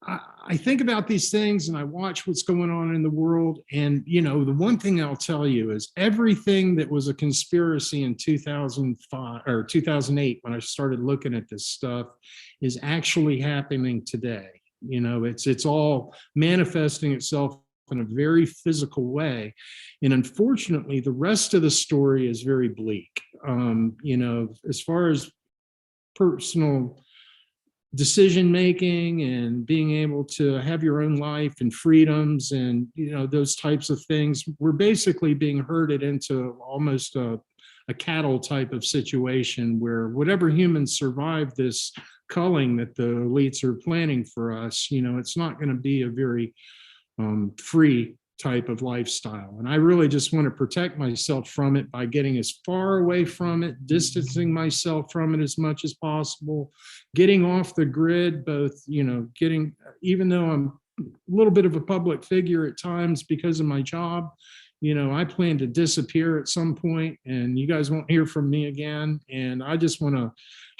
I think about these things and I watch what's going on in the world. And, the one thing I'll tell you is everything that was a conspiracy in 2005 or 2008, when I started looking at this stuff, is actually happening today. It's all manifesting itself in a very physical way. And unfortunately, the rest of the story is very bleak. As far as personal decision making and being able to have your own life and freedoms and those types of things, we're basically being herded into almost a cattle type of situation where whatever humans survive this culling that the elites are planning for us, it's not going to be a very free type of lifestyle. And I really just want to protect myself from it by getting as far away from it, distancing myself from it as much as possible, getting off the grid, both, even though I'm a little bit of a public figure at times because of my job, I plan to disappear at some point and you guys won't hear from me again. And I just want to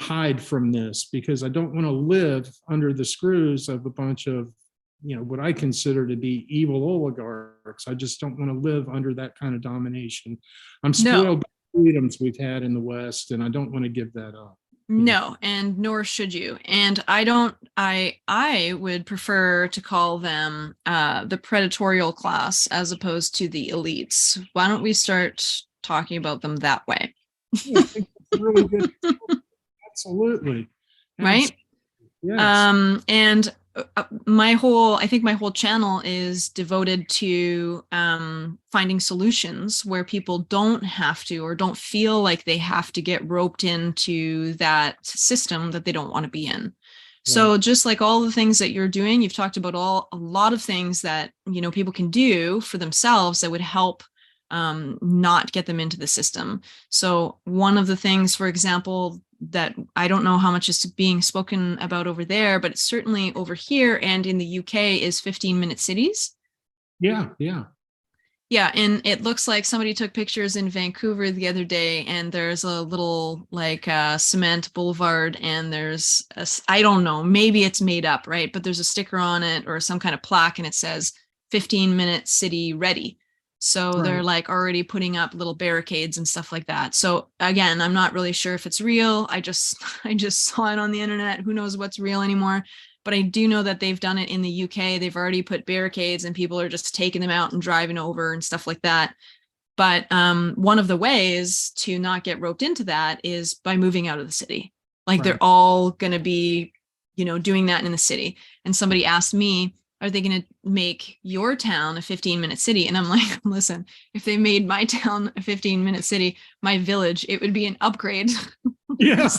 hide from this because I don't want to live under the screws of a bunch of what I consider to be evil oligarchs. I just don't want to live under that kind of domination. I'm spoiled by the freedoms we've had in the West, and I don't want to give that up. No, and nor should you. And I would prefer to call them the predatorial class as opposed to the elites. Why don't we start talking about them that way? Yeah, I think that's really good. Absolutely. Right? Yes. And I think my whole channel is devoted to finding solutions where people don't have to or don't feel like they have to get roped into that system that they don't want to be in. So just like all the things that you're doing, you've talked about a lot of things that people can do for themselves that would help not get them into the system. So one of the things, for example, that I don't know how much is being spoken about over there, but it's certainly over here and in the UK is 15-minute cities. Yeah. Yeah, and it looks like somebody took pictures in Vancouver the other day, and there's a little cement boulevard, and there's I don't know, maybe it's made up, right? But there's a sticker on it or some kind of plaque, and it says 15-minute city ready. So they're already putting up little barricades and stuff like that. So again, I'm not really sure if it's real. I just saw it on the internet. Who knows what's real anymore? but I do know that they've done it in the UK. They've already put barricades and people are just taking them out and driving over and stuff like that. But one of the ways to not get roped into that is by moving out of the city. Like Right. they're all going to be, doing that in the city. And somebody asked me, are they going to make your town a 15-minute city? And I'm like, listen, if they made my town a 15-minute city, my village, it would be an upgrade. Yeah.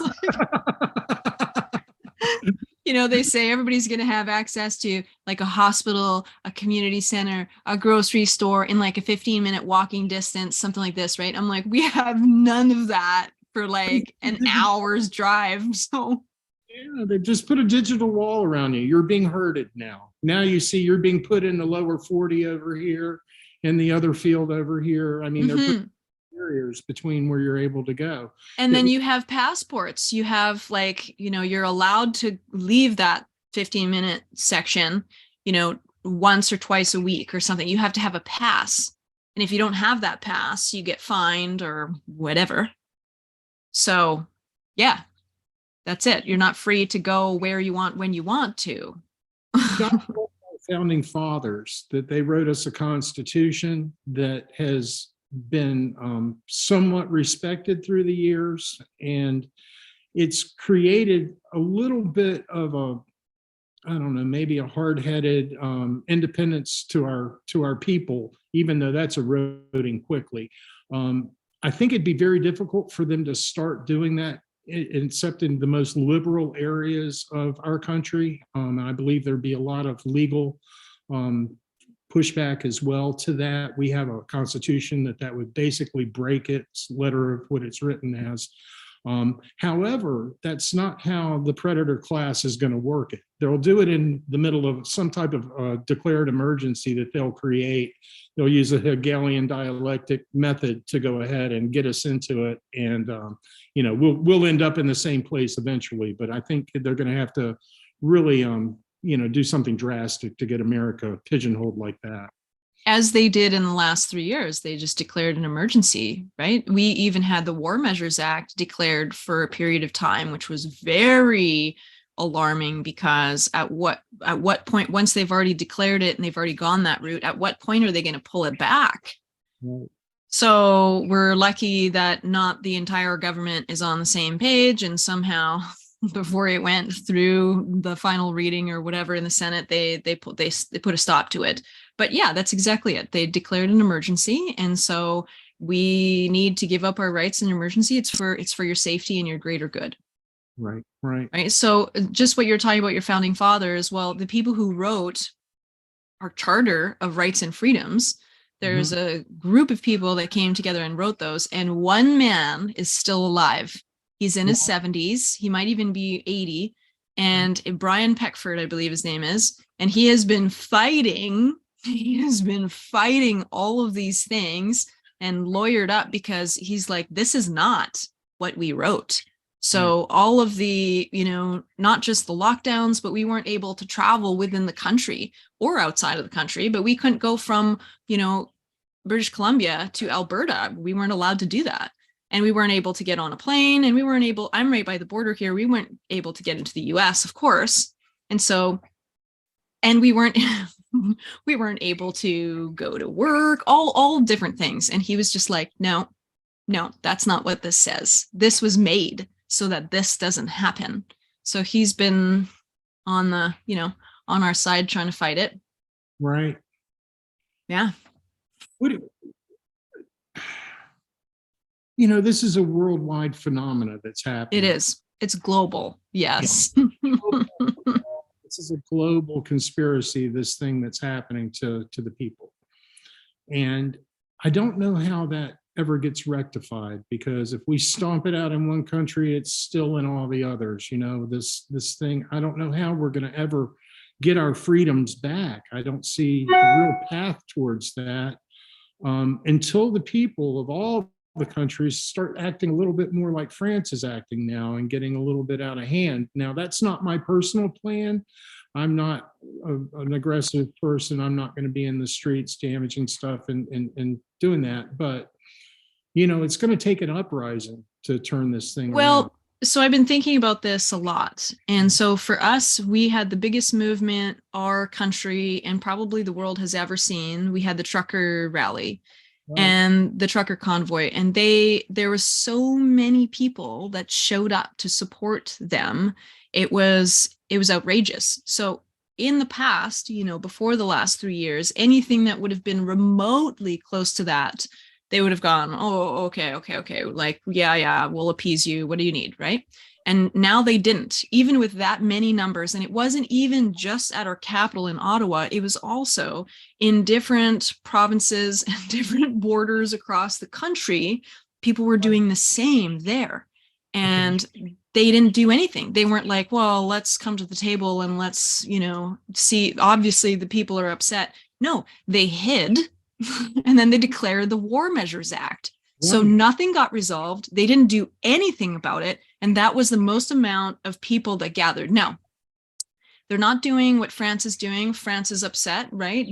They say everybody's going to have access to like a hospital, a community center, a grocery store in like a 15-minute walking distance, something like this, right? I'm like, we have none of that for like an hour's drive. So yeah, they just put a digital wall around you. You're being herded now. Now you see you're being put in the lower 40 over here and the other field over here. I mean, they're putting barriers between where you're able to go. And then you have passports. You have like, you're allowed to leave that 15-minute section, once or twice a week or something. You have to have a pass. And if you don't have that pass, you get fined or whatever. So, yeah, that's it. You're not free to go where you want when you want to. Founding fathers that they wrote us a constitution that has been somewhat respected through the years, and it's created a little bit of a, I don't know, maybe a hard-headed independence to our people, even though that's eroding quickly. I think it'd be very difficult for them to start doing that except in the most liberal areas of our country. I believe there'd be a lot of legal pushback as well to that. We have a constitution that would basically break its letter of what it's written as. However, that's not how the predator class is going to work it. They'll do it in the middle of some type of declared emergency that they'll create. They'll use a Hegelian dialectic method to go ahead and get us into it. And, we'll end up in the same place eventually. But I think they're going to have to really, do something drastic to get America pigeonholed like that. As they did in the last 3 years, they just declared an emergency, right? We even had the War Measures Act declared for a period of time, which was very alarming because at what point, once they've already declared it and they've already gone that route, at what point are they going to pull it back? Right. So we're lucky that not the entire government is on the same page, and somehow before it went through the final reading or whatever in the Senate, they put a stop to it. But yeah, that's exactly it. They declared an emergency, and so we need to give up our rights in emergency. It's for your safety and your greater good. Right. So just what you're talking about, your founding fathers. Well, the people who wrote our Charter of Rights and Freedoms, there's a group of people that came together and wrote those, and one man is still alive. He's in his 70s. He might even be 80. And Brian Peckford, I believe his name is, and he has been fighting all of these things and lawyered up because he's like, this is not what we wrote. So all of the, not just the lockdowns, but we weren't able to travel within the country or outside of the country, but we couldn't go from, British Columbia to Alberta. We weren't allowed to do that. And we weren't able to get on a plane, and I'm right by the border here. We weren't able to get into the US, of course. And so, and we weren't able to go to work, all different things. And he was just like, no, that's not what this says. This was made so that this doesn't happen. So he's been on the, on our side trying to fight it. Right. Yeah. This is a worldwide phenomena that's happening. It is. It's global. Yes. Yeah. This is a global conspiracy, this thing that's happening to the people. And I don't know how that ever gets rectified, because if we stomp it out in one country, it's still in all the others. This thing, I don't know how we're going to ever get our freedoms back. I don't see a real path towards that until the people of all the countries start acting a little bit more like France is acting now and getting a little bit out of hand. Now, that's not my personal plan. I'm not an aggressive person. I'm not going to be in the streets damaging stuff and doing that. But, it's going to take an uprising to turn this thing around. So I've been thinking about this a lot. And so for us, we had the biggest movement our country and probably the world has ever seen. We had the trucker rally Right. and the trucker convoy, and there were so many people that showed up to support them. It was outrageous. So in the past, before the last 3 years, anything that would have been remotely close to that, they would have gone, oh, okay, like, yeah, we'll appease you, what do you need, right? And now they didn't, even with that many numbers. And it wasn't even just at our capital in Ottawa, it was also in different provinces and different borders across the country. People were doing the same there. And they didn't do anything. They weren't like, well, let's come to the table and let's, see, obviously the people are upset. No, they hid and then they declared the War Measures Act. So Right. nothing got resolved. They didn't do anything about it. And that was the most amount of people that gathered. Now, they're not doing what France is doing. France is upset, right?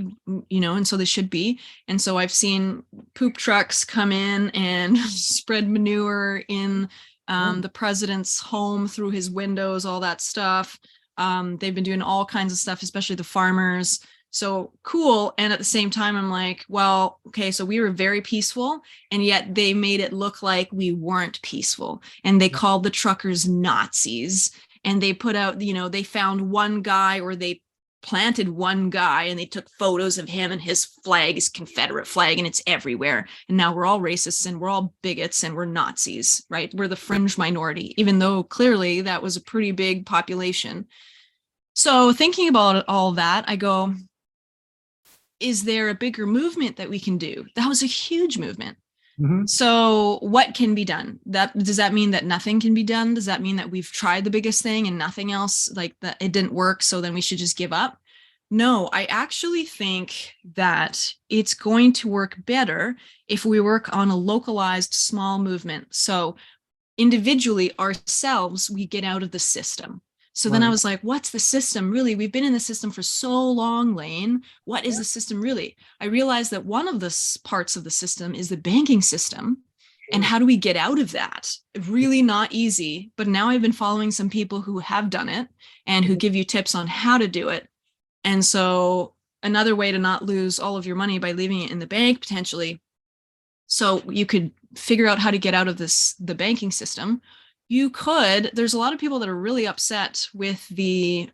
And so they should be. And so I've seen poop trucks come in and spread manure in the president's home through his windows, all that stuff. They've been doing all kinds of stuff, especially the farmers. So cool. And at the same time, I'm like, well, okay, so we were very peaceful, and yet they made it look like we weren't peaceful. And they called the truckers Nazis. And they put out, they found one guy, or they planted one guy and they took photos of him and his flag, his Confederate flag, and it's everywhere. And now we're all racists and we're all bigots and we're Nazis, right? We're the fringe minority, even though clearly that was a pretty big population. So thinking about all that, I go, is there a bigger movement that we can do? That was a huge movement. Mhm. So what can be done? Does that mean that nothing can be done? Does that mean that we've tried the biggest thing and nothing else, like that it didn't work, so then we should just give up? No, I actually think that it's going to work better if we work on a localized small movement. So individually ourselves, we get out of the system. So then I Right. was like, what's the system really? We've been in the system for so long, Lane. What is the system really? I realized that one of the parts of the system is the banking system. And how do we get out of that? Really not easy. But now I've been following some people who have done it and who give you tips on how to do it. And so another way to not lose all of your money by leaving it in the bank potentially, so you could figure out how to get out of the banking system. There's a lot of people that are really upset with the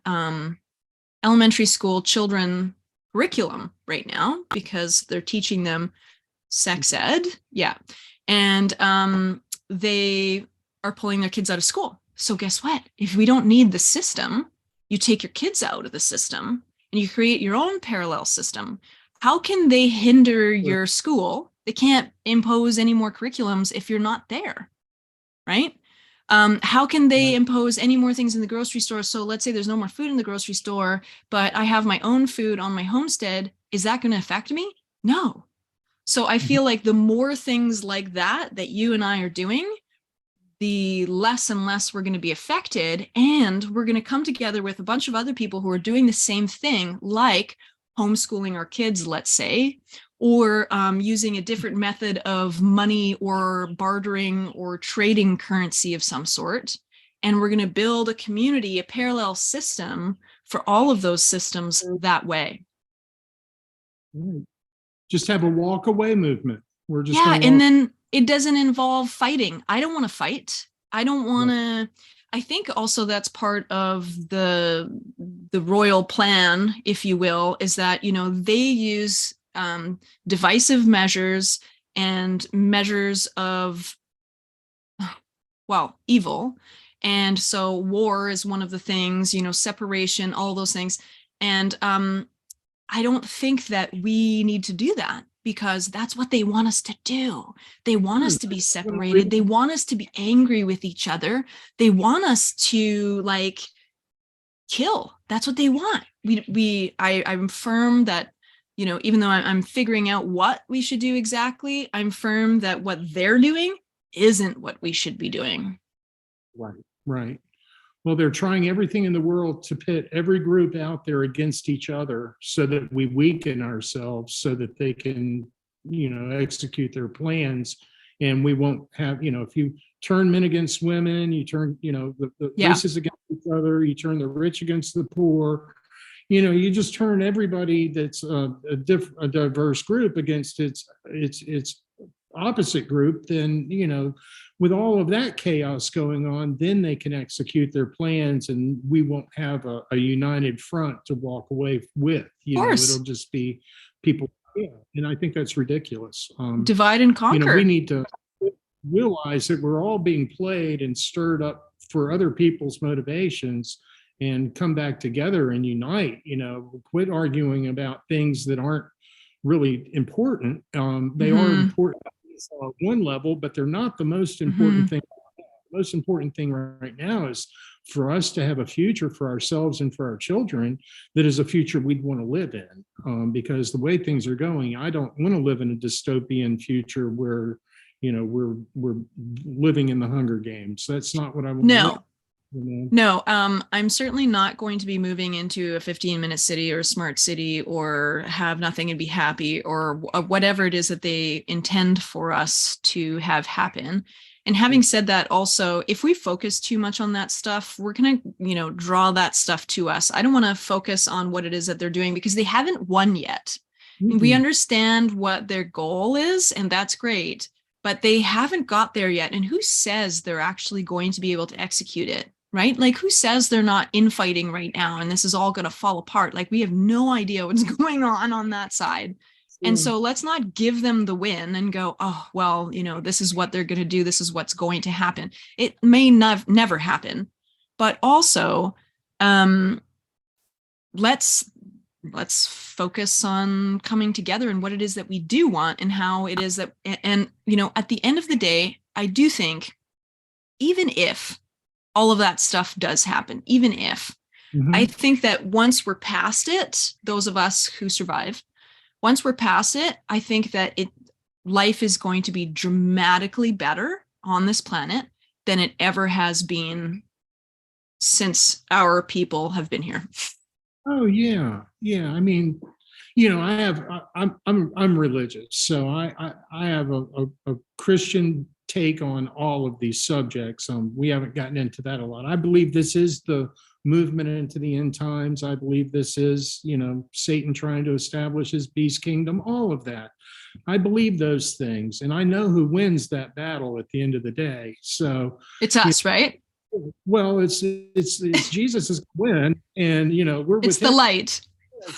elementary school children curriculum right now because they're teaching them sex ed. Yeah. And they are pulling their kids out of school. So guess what? If we don't need the system, you take your kids out of the system and you create your own parallel system. How can they hinder your school? They can't impose any more curriculums if you're not there, right? How can they impose any more things in the grocery store? So let's say there's no more food in the grocery store, but I have my own food on my homestead. Is that going to affect me? No. So I feel like the more things like that you and I are doing, the less and less we're going to be affected. And we're going to come together with a bunch of other people who are doing the same thing, like homeschooling our kids, let's say, or using a different method of money or bartering or trading currency of some sort. And we're going to build a community, a parallel system for all of those systems that way. Right. Just have a walk away movement. We're just Yeah, going to and walk. then it doesn't involve fighting. I don't want to fight. I don't want to. I think also that's part of the royal plan, if you will, is that they use divisive measures and measures of, well, evil. And so war is one of the things, separation, all those things. And I don't think that we need to do that because that's what they want us to do. They want us to be separated. They want us to be angry with each other. They want us to like kill. That's what they want. I'm firm that, even though I'm figuring out what we should do exactly, I'm firm that what they're doing isn't what we should be doing. Right. Right. Well, they're trying everything in the world to pit every group out there against each other so that we weaken ourselves so that they can, execute their plans and we won't have, if you turn men against women, you turn, the races against each other, you turn the rich against the poor, you just turn everybody that's a diverse group against its opposite group, then, with all of that chaos going on, then they can execute their plans, and we won't have a united front to walk away with. It'll just be people. Yeah, and I think that's ridiculous. Divide and conquer. We need to realize that we're all being played and stirred up for other people's motivations, and come back together and unite. Quit arguing about things that aren't really important. They are important on one level, but they're not the most important thing. The most important thing right now is for us to have a future for ourselves and for our children that is a future we'd want to live in. Because the way things are going, I don't want to live in a dystopian future where, we're living in the Hunger Games. That's not what I want. No, I'm certainly not going to be moving into a 15-minute city or a smart city or have nothing and be happy or whatever it is that they intend for us to have happen. And having said that, also, if we focus too much on that stuff, we're going to, draw that stuff to us. I don't want to focus on what it is that they're doing because they haven't won yet. We understand what their goal is, and that's great, but they haven't got there yet. And who says they're actually going to be able to execute it? Right? Like, who says they're not infighting right now and this is all going to fall apart? Like, we have no idea what's going on that side. And so let's not give them the win and go, oh, well, this is what they're going to do. This is what's going to happen. It may never happen. But also, let's focus on coming together and what it is that we do want and how it is that, and, at the end of the day, I do think, even if all of that stuff does happen, even if, I think that once we're past it, those of us who survive, once we're past it, I think that life is going to be dramatically better on this planet than it ever has been since our people have been here. Oh yeah. Yeah. I mean, I'm religious, so I have a Christian take on all of these subjects. We haven't gotten into that a lot. I believe this is the movement into the end times. I believe this is, Satan trying to establish his beast kingdom, all of that. I believe those things, and I know who wins that battle at the end of the day. So it's us, right? Well, it's Jesus' win, and we're with it's the him. light.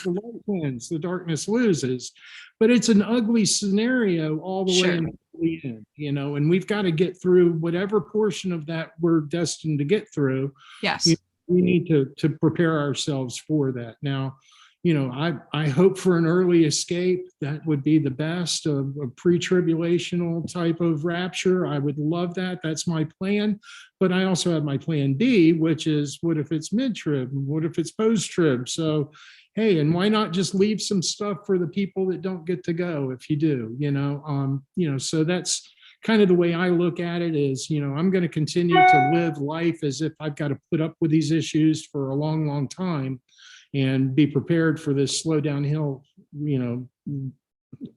The light wins, the darkness loses. But it's an ugly scenario all the way until the end, and we've got to get through whatever portion of that we're destined to get through. Yes. We need to prepare ourselves for that. Now, I hope for an early escape. That would be the best, a pre-tribulational type of rapture. I would love that. That's my plan. But I also have my plan B, which is, what if it's mid-trib? What if it's post-trib? So, hey, and why not just leave some stuff for the people that don't get to go if you do, so that's kind of the way I look at it is, I'm going to continue to live life as if I've got to put up with these issues for a long, long time and be prepared for this slow downhill,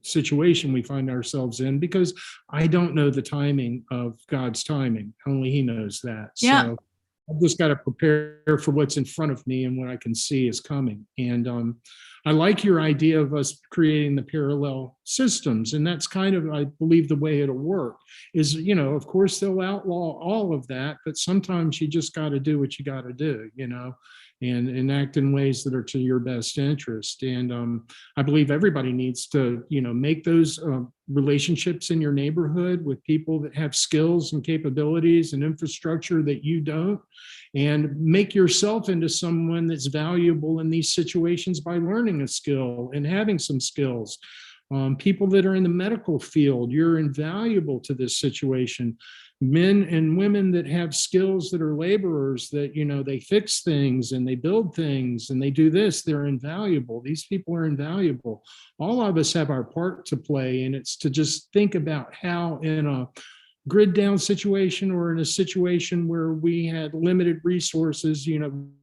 situation we find ourselves in, because I don't know the timing of God's timing. Only he knows that. Yeah. So I've just got to prepare for what's in front of me and what I can see is coming. And I like your idea of us creating the parallel systems. And that's kind of, I believe, the way it'll work is, of course, they'll outlaw all of that, but sometimes you just got to do what you got to do, and act in ways that are to your best interest. And I believe everybody needs to, make those relationships in your neighborhood with people that have skills and capabilities and infrastructure that you don't, and make yourself into someone that's valuable in these situations by learning a skill and having some skills. People that are in the medical field, you're invaluable to this situation. Men and women that have skills that are laborers, that, they fix things and they build things and they do this, they're invaluable. These people are invaluable. All of us have our part to play, and it's to just think about how in a grid down situation or in a situation where we had limited resources,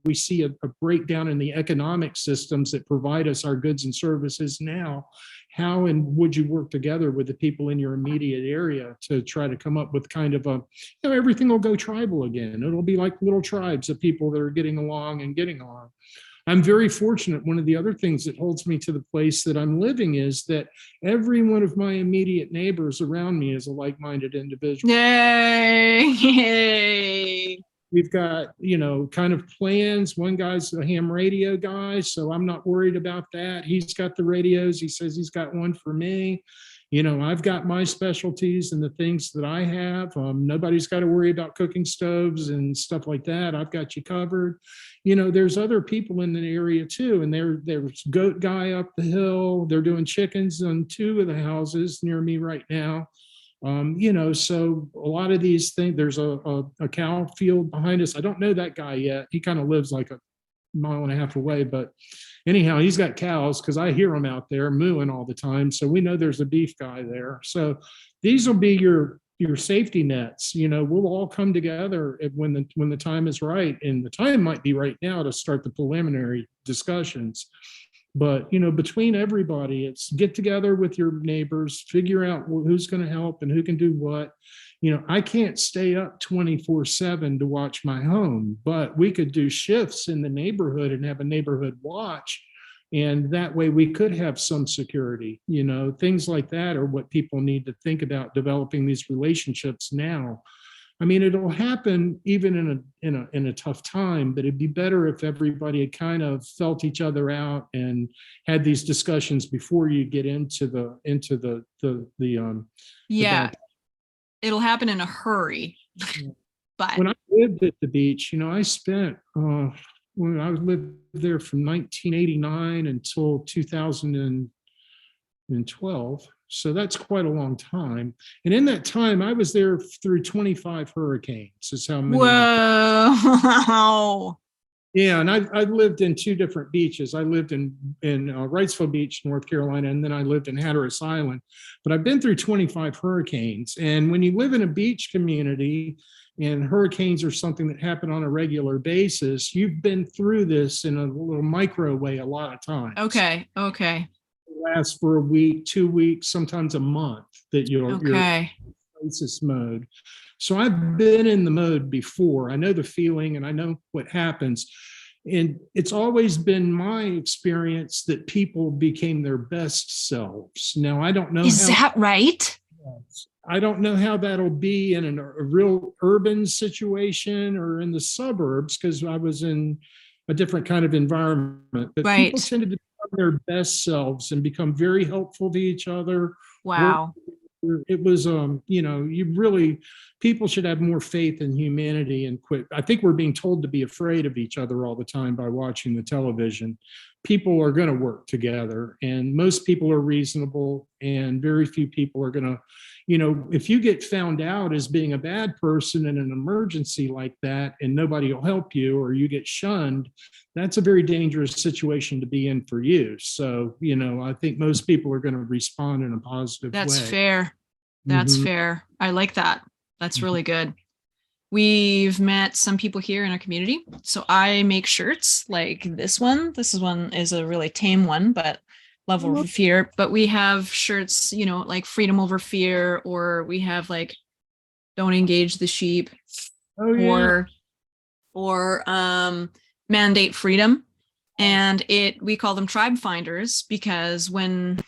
we see a breakdown in the economic systems that provide us our goods and services now. How and would you work together with the people in your immediate area to try to come up with kind of everything will go tribal again. It'll be like little tribes of people that are getting along and getting along. I'm very fortunate. One of the other things that holds me to the place that I'm living is that every one of my immediate neighbors around me is a like-minded individual. Yay! Yay! We've got, kind of plans. One guy's a ham radio guy, so I'm not worried about that. He's got the radios. He says he's got one for me. I've got my specialties and the things that I have. Nobody's got to worry about cooking stoves and stuff like that. I've got you covered. There's other people in the area too, and there's goat guy up the hill. They're doing chickens on 2 of the houses near me right now. So a lot of these things, there's a cow field behind us. I don't know that guy yet. He kind of lives like a mile and a half away, but anyhow, he's got cows because I hear him out there mooing all the time. So we know there's a beef guy there. So these will be your safety nets. We'll all come together when the time is right, and the time might be right now to start the preliminary discussions. But between everybody, it's get together with your neighbors, figure out who's going to help and who can do what. I can't stay up 24/7 to watch my home, but we could do shifts in the neighborhood and have a neighborhood watch, and that way we could have some security. Things like that are what people need to think about developing these relationships now. I mean, it'll happen even in a tough time, but it'd be better if everybody had kind of felt each other out and had these discussions before you get into the Yeah, it'll happen in a hurry. But when I lived at the beach, I spent when I lived there from 1989 until 2012. So that's quite a long time. And in that time, I was there through 25 hurricanes, is how many. Whoa. Yeah, and I lived in 2 different beaches. I lived in Wrightsville Beach, North Carolina, and then I lived in Hatteras Island. But I've been through 25 hurricanes. And when you live in a beach community and hurricanes are something that happen on a regular basis, you've been through this in a little micro way a lot of times. Okay. Lasts for a week, 2 weeks, sometimes a month that you're in crisis mode. So I've been in the mode before. I know the feeling and I know what happens. And it's always been my experience that people became their best selves. Now, I don't know. Is that right? I don't know how that'll be in a real urban situation or in the suburbs, because I was in a different kind of environment. But people tended to their best selves and become very helpful to each other. Wow. It was, people should have more faith in humanity and quit. I think we're being told to be afraid of each other all the time by watching the television. People are going to work together, and most people are reasonable, and very few people are going to, if you get found out as being a bad person in an emergency like that and nobody will help you, or you get shunned, that's a very dangerous situation to be in for you. So, I think most people are going to respond in a positive way. That's fair. That's fair. I like that. That's really good. We've met some people here in our community. So I make shirts like this one. This one is a really tame one, but Love Over Fear. But we have shirts, like Freedom Over Fear, or we have like Don't Engage the Sheep, or Mandate Freedom. And we call them tribe finders, because when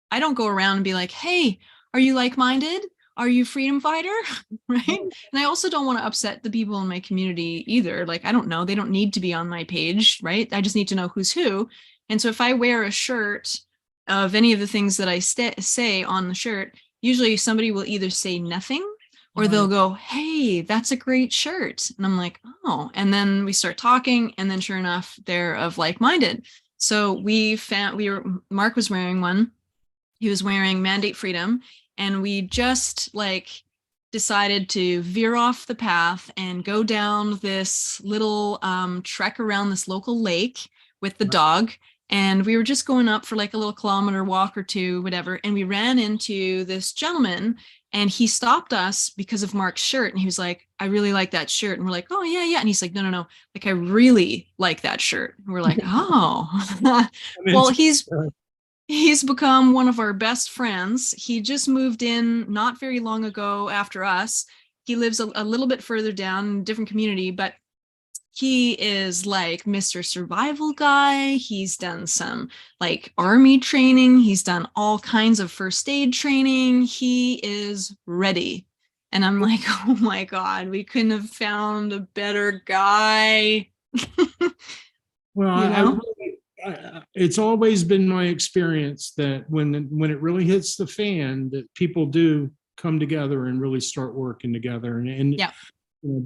I don't go around and be like, hey, are you like-minded? Are you freedom fighter? Right. And I also don't want to upset the people in my community either. Like, I don't know. They don't need to be on my page. Right. I just need to know who's who. And so if I wear a shirt of any of the things that I say on the shirt, usually somebody will either say nothing or they'll go, hey, that's a great shirt. And I'm like, oh, and then we start talking. And then sure enough, they're of like-minded. So Mark was wearing one. He was wearing Mandate Freedom. And we just decided to veer off the path and go down this little trek around this local lake with the dog. And we were just going up for like a little kilometer walk or two, whatever. And we ran into this gentleman and he stopped us because of Mark's shirt. And he was like, I really like that shirt. And we're like, oh, yeah, yeah. And he's like, no, no, no. Like, I really like that shirt. And we're like, oh, well, he's become one of our best friends. He just moved in not very long ago after us. He lives a little bit further down in a different community, but he is like Mr. Survival Guy. He's done some like army training. He's done all kinds of first aid training. He is ready. And I'm like, oh my God, we couldn't have found a better guy. Well, You know? it's always been my experience that when it really hits the fan, that people do come together and really start working together. And Yeah.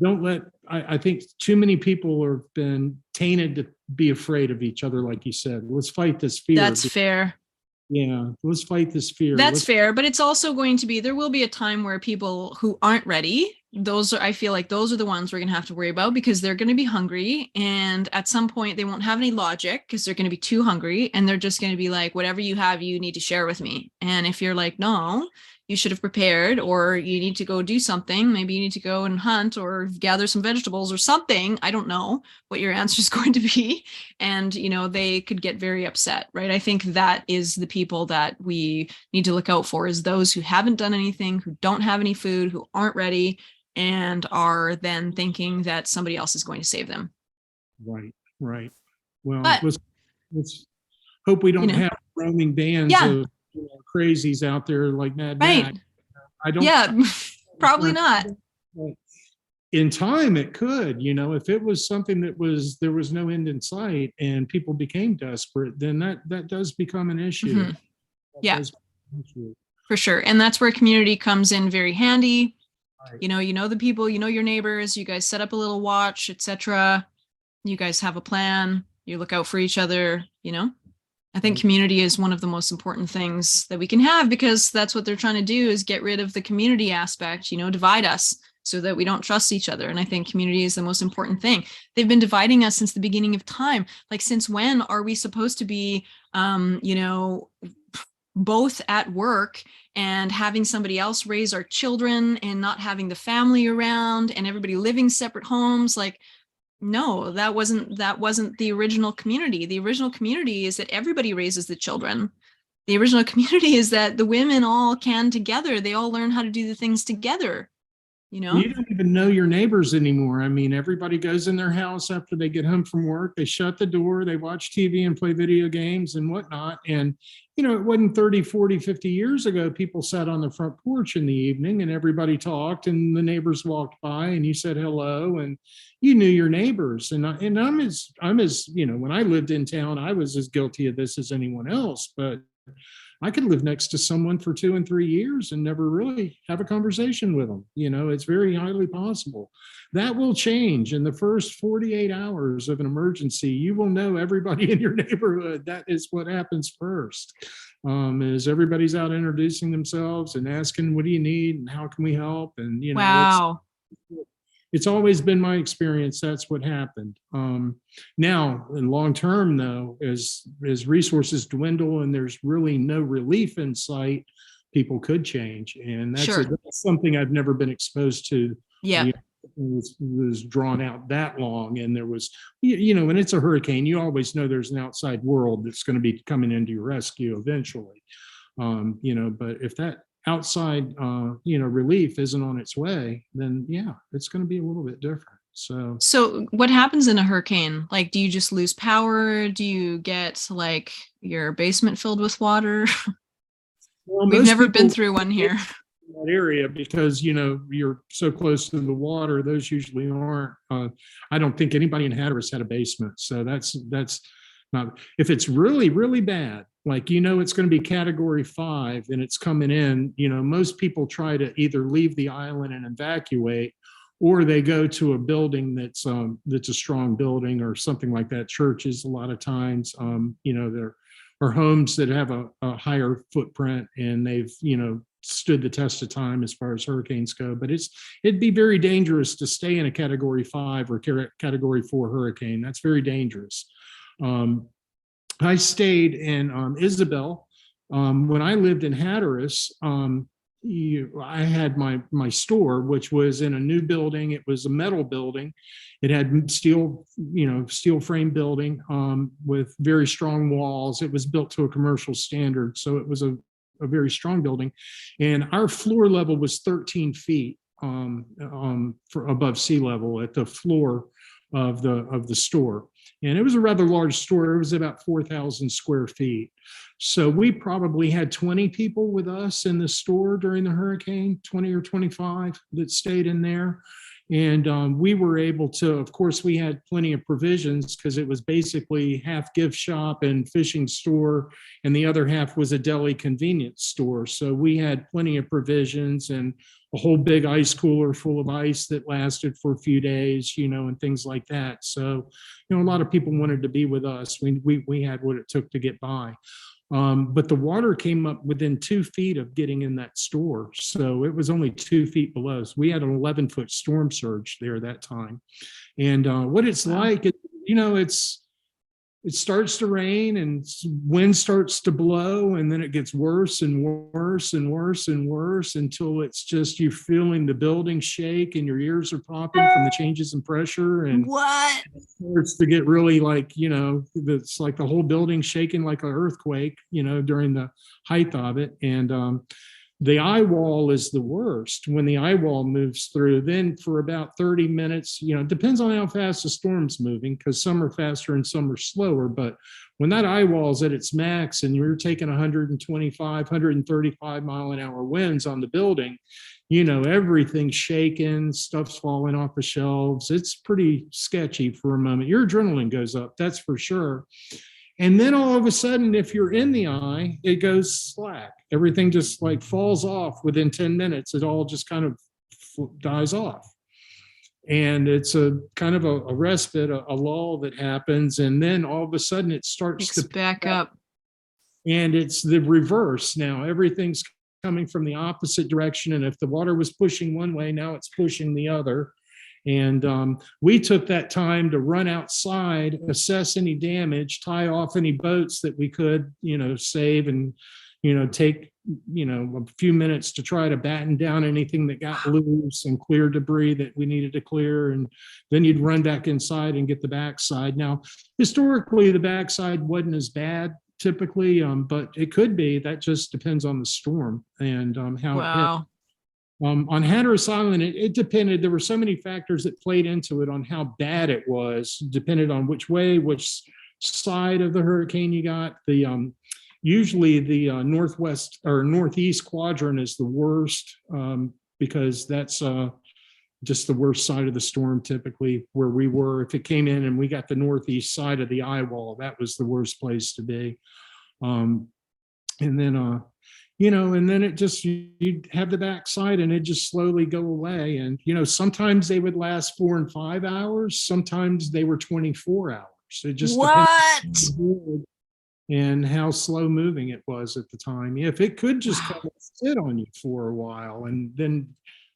don't let, I think too many people have been tainted to be afraid of each other, like you said. Let's fight this fear. That's fair. Yeah, let's fight this fear. That's fair, but it's also going to be, there will be a time where people who aren't ready, those are, I feel like those are the ones we're going to have to worry about because they're going to be hungry. And at some point they won't have any logic because they're going to be too hungry. And they're just going to be like, whatever you have, you need to share with me. And if you're like, no, you should have prepared, or you need to go do something. Maybe you need to go and hunt or gather some vegetables or something. I don't know what your answer is going to be. And, they could get very upset, right? I think that is the people that we need to look out for, is those who haven't done anything, who don't have any food, who aren't ready, and are then thinking that somebody else is going to save them. Right, right. Well, But, let's hope we don't have roaming bands of crazies out there like Mad Max. I don't. Yeah, probably not. In time, it could. If it was something that there was no end in sight, and people became desperate, then that does become an issue. Mm-hmm. Yeah, for sure. And that's where community comes in very handy. Right. You know the people, your neighbors. You guys set up a little watch, etc. You guys have a plan. You look out for each other. I think community is one of the most important things that we can have, because that's what they're trying to do, is get rid of the community aspect, divide us so that we don't trust each other. And I think community is the most important thing. They've been dividing us since the beginning of time. Like, since when are we supposed to be, both at work and having somebody else raise our children and not having the family around and everybody living separate homes? Like, no, that wasn't the original community. The original community is that everybody raises the children. The original community is that the women all can together. They all learn how to do the things together. You don't even know your neighbors anymore. I mean, everybody goes in their house after they get home from work. They shut the door, they watch TV and play video games and whatnot. And, it wasn't 30, 40, 50 years ago, people sat on the front porch in the evening and everybody talked and the neighbors walked by and you said hello and you knew your neighbors. And I'm as, when I lived in town, I was as guilty of this as anyone else, but I could live next to someone for 2 and 3 years and never really have a conversation with them. It's very highly possible. That will change in the first 48 hours of an emergency. You will know everybody in your neighborhood. That is what happens first. Is everybody's out introducing themselves and asking, what do you need and how can we help? And, wow. It's always been my experience. That's what happened. Now, in long term, though, as resources dwindle and there's really no relief in sight, people could change, and that's something I've never been exposed to. Yeah, was drawn out that long, and there was, when it's a hurricane, you always know there's an outside world that's going to be coming into your rescue eventually. But if that outside relief isn't on its way, then it's going to be a little bit different. So what happens in a hurricane? Like, do you just lose power? Do you get like your basement filled with water? Well, we've never been through one here. That area, because you're so close to the water, those usually aren't. I don't think anybody in Hatteras had a basement, so that's not. If it's really, really bad, like it's going to be category 5 and it's coming in, most people try to either leave the island and evacuate, or they go to a building that's a strong building or something like that. Churches, a lot of times, there are homes that have a higher footprint and they've stood the test of time as far as hurricanes go. But it'd be very dangerous to stay in a category 5 or category 4 hurricane. That's very dangerous. I stayed in Isabel. When I lived in Hatteras, I had my store, which was in a new building. It was a metal building. It had steel frame building with very strong walls. It was built to a commercial standard, so it was a very strong building. And our floor level was 13 feet for above sea level at the floor of the store. And it was a rather large store. It was about 4,000 square feet. So we probably had 20 people with us in the store during the hurricane, 20 or 25 that stayed in there. And we were able to, of course, we had plenty of provisions because it was basically half gift shop and fishing store, and the other half was a deli convenience store. So we had plenty of provisions and a whole big ice cooler full of ice that lasted for a few days, and things like that. So, a lot of people wanted to be with us. We had what it took to get by. But the water came up within 2 feet of getting in that store. So it was only 2 feet below. So we had an 11-foot storm surge there that time. And what it's like, it starts to rain and wind starts to blow, and then it gets worse and worse and worse and worse until it's just you're feeling the building shake and your ears are popping from the changes in pressure. And what? It starts to get really like, it's like the whole building shaking like an earthquake, during the height of it. And the eye wall is the worst. When the eye wall moves through, then for about 30 minutes, it depends on how fast the storm's moving, because some are faster and some are slower. But when that eye wall is at its max and you're taking 125, 135 mile an hour winds on the building, everything's shaking, stuff's falling off the shelves. It's pretty sketchy for a moment. Your adrenaline goes up, that's for sure. And then all of a sudden, if you're in the eye, it goes slack. Everything just like falls off within 10 minutes. It all just kind of dies off. And it's a kind of a respite, a lull that happens. And then all of a sudden it starts to back up. And it's the reverse now. Everything's coming from the opposite direction. And if the water was pushing one way, now it's pushing the other. And we took that time to run outside, assess any damage, tie off any boats that we could, save, and, take, a few minutes to try to batten down anything that got loose and clear debris that we needed to clear. And then you'd run back inside and get the backside. Now, historically, the backside wasn't as bad typically, but it could be. That just depends on the storm and how it hit. On Hatteras Island, it depended. There were so many factors that played into it on how bad it was, depended on which side of the hurricane you got. Usually the northwest or northeast quadrant is the worst because that's just the worst side of the storm typically where we were. If it came in and we got the northeast side of the eye wall, that was the worst place to be. And then it just, you'd have the backside and it just slowly go away. And, sometimes they would last 4 and 5 hours. Sometimes they were 24 hours. It just depends and how slow moving it was at the time. If it could just kind of sit on you for a while and then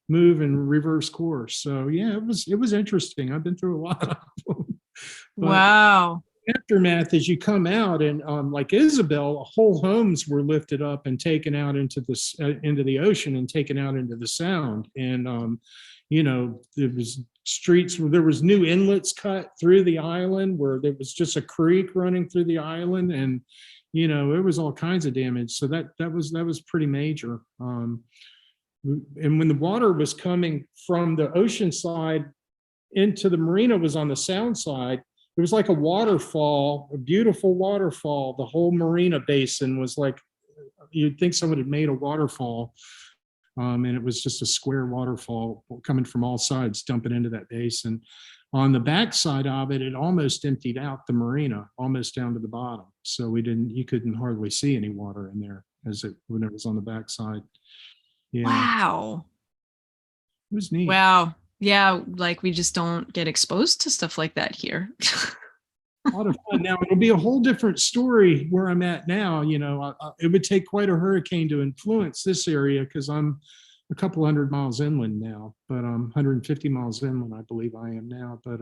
move and reverse course. So yeah, it was interesting. I've been through a lot of them. Wow. Aftermath as you come out, and like Isabel, whole homes were lifted up and taken out into the ocean and taken out into the Sound. And there was streets where there was new inlets cut through the island where there was just a creek running through the island, and it was all kinds of damage. So that was pretty major. And when the water was coming from the ocean side into the marina was on the Sound side, it was like a waterfall, a beautiful waterfall. The whole marina basin was like, you'd think someone had made a waterfall. And it was just a square waterfall coming from all sides, dumping into that basin. On the backside of it, it almost emptied out the marina, almost down to the bottom. So you couldn't hardly see any water in there when it was on the backside. Yeah. Wow. It was neat. Wow. Yeah, like we just don't get exposed to stuff like that here. A lot of fun. Now it'll be a whole different story where I'm at now. It would take quite a hurricane to influence this area because I'm a couple hundred miles inland now, but 150 miles inland, I believe I am now. But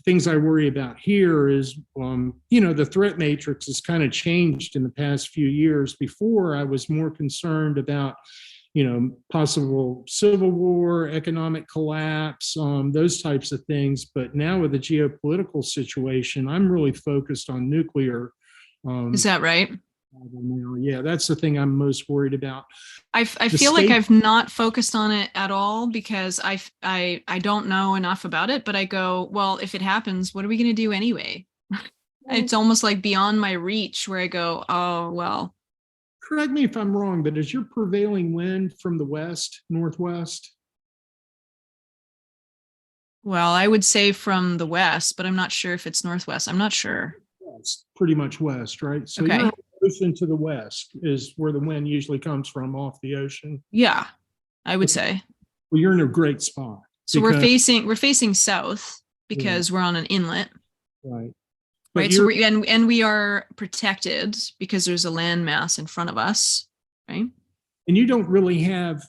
things I worry about here is, the threat matrix has kind of changed in the past few years. Before, I was more concerned about, possible civil war, economic collapse, those types of things. But now with the geopolitical situation, I'm really focused on nuclear. Is that right? Yeah, that's the thing I'm most worried about. I feel like I've not focused on it at all because I don't know enough about it, but I go, well, if it happens, what are we going to do anyway? It's almost like beyond my reach where I go, oh, well. Correct me if I'm wrong, but is your prevailing wind from the west, northwest? Well, I would say from the west, but I'm not sure if it's northwest. I'm not sure. It's pretty much west, right? So Okay. you're ocean to the west is where the wind usually comes from, off the ocean. Yeah, I would say. Well, you're in a great spot. So we're facing south because we're on an inlet. Right. Right. So we are protected because there's a landmass in front of us. Right. And you don't really have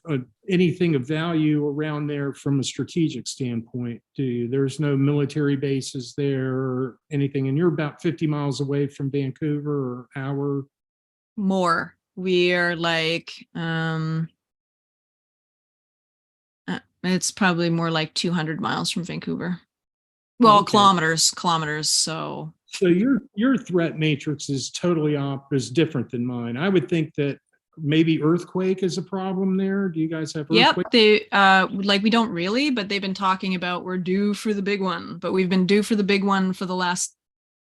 anything of value around there from a strategic standpoint, do you? There's no military bases there or anything. And you're about 50 miles away from Vancouver, or hour? More. We are like, it's probably more like 200 miles from Vancouver. Well, okay. kilometers. So your threat matrix is totally different than mine. I would think that maybe earthquake is a problem there. Do you guys have earthquake? Yep, we don't really, but they've been talking about we're due for the big one, but we've been due for the big one for the last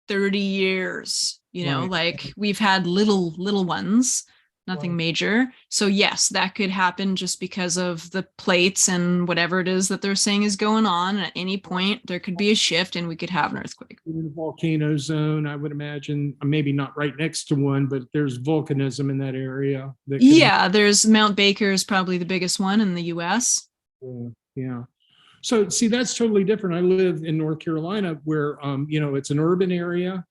30 years. Like we've had little ones, nothing major. So yes, that could happen just because of the plates and whatever it is that they're saying is going on. At any point, there could be a shift and we could have an earthquake. In the volcano zone, I would imagine, maybe not right next to one, but there's volcanism in that area. There's Mount Baker is probably the biggest one in the US. Yeah. So see, that's totally different. I live in North Carolina where, it's an urban area.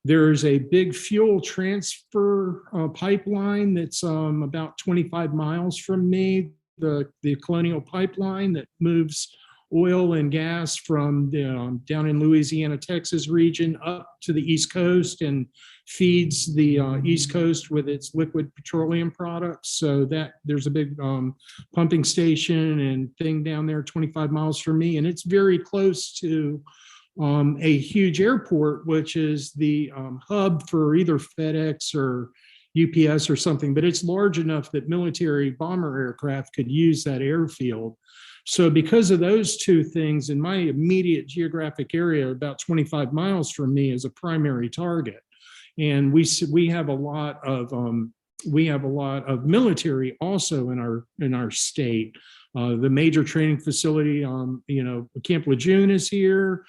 There's a big fuel transfer pipeline that's about 25 miles from me, the Colonial Pipeline that moves oil and gas from down in Louisiana, Texas region up to the East Coast and feeds the East Coast with its liquid petroleum products. So that there's a big pumping station and thing down there 25 miles from me. And it's very close to a huge airport, which is the hub for either FedEx or UPS or something, but it's large enough that military bomber aircraft could use that airfield. So because of those two things, in my immediate geographic area, about 25 miles from me is a primary target. And we have a lot of military also in our state. The major training facility, Camp Lejeune is here.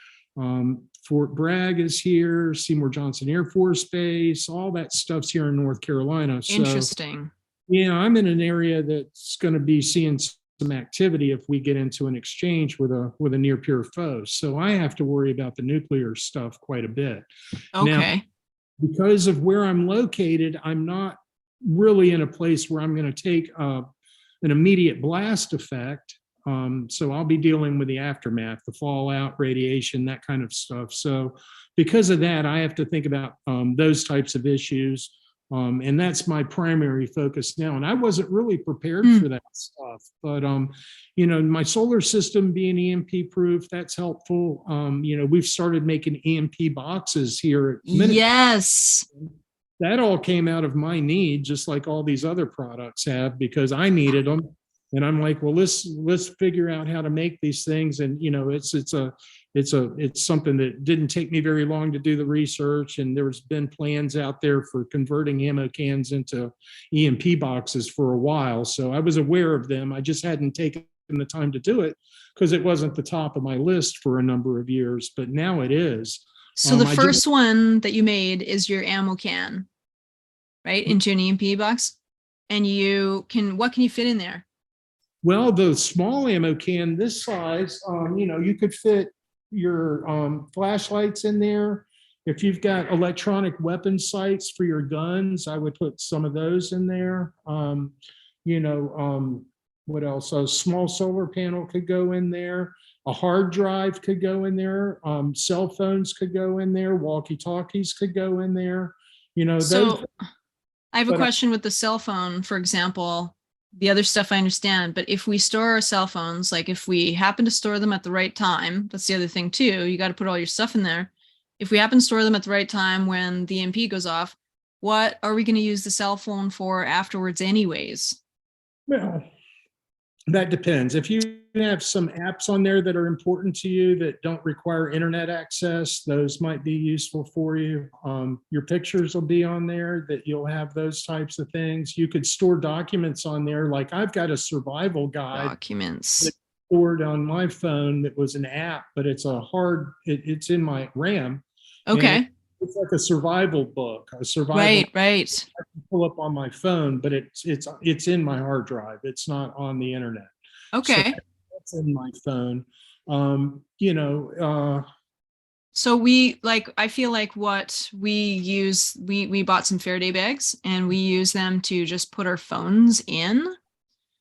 Fort Bragg is here, Seymour Johnson Air Force Base, all that stuff's here in North Carolina. So, interesting. Yeah, I'm in an area that's going to be seeing some activity if we get into an exchange with a near peer foe. So I have to worry about the nuclear stuff quite a bit. Okay. Now, because of where I'm located, I'm not really in a place where I'm going to take an immediate blast effect. So I'll be dealing with the aftermath, the fallout, radiation, that kind of stuff. So because of that, I have to think about those types of issues. And that's my primary focus now. And I wasn't really prepared for that stuff. But, my solar system being EMP proof, that's helpful. We've started making EMP boxes here at Minuteman. Yes. That all came out of my need, just like all these other products have, because I needed them. And I'm like, well, let's figure out how to make these things. And, it's something that didn't take me very long to do the research. And there's been plans out there for converting ammo cans into EMP boxes for a while. So I was aware of them. I just hadn't taken the time to do it because it wasn't the top of my list for a number of years, but now it is. So the first one that you made is your ammo can, right? Into an EMP box. And what can you fit in there? Well, the small ammo can this size, you could fit your flashlights in there. If you've got electronic weapon sights for your guns, I would put some of those in there. What else? A small solar panel could go in there. A hard drive could go in there. Cell phones could go in there. Walkie-talkies could go in there. Those. So I have a But question with the cell phone, for example. The other stuff I understand, but if we store our cell phones, like if we happen to store them at the right time, that's the other thing too. You got to put all your stuff in there. If we happen to store them at the right time when the EMP goes off, what are we going to use the cell phone for afterwards anyways? well, that depends. If you have some apps on there that are important to you that don't require internet access, those might be useful for you. Your pictures will be on there, that you'll have those types of things. You could store documents on there. Like I've got a survival guide Documents. that's stored on my phone that was an app, but it's it's in my RAM. Okay. It's like a survival book, a survival. Right. I can pull up on my phone, but it's in my hard drive. It's not on the internet. Okay. So that's in my phone. So I feel like what we use, we bought some Faraday bags and we use them to just put our phones in.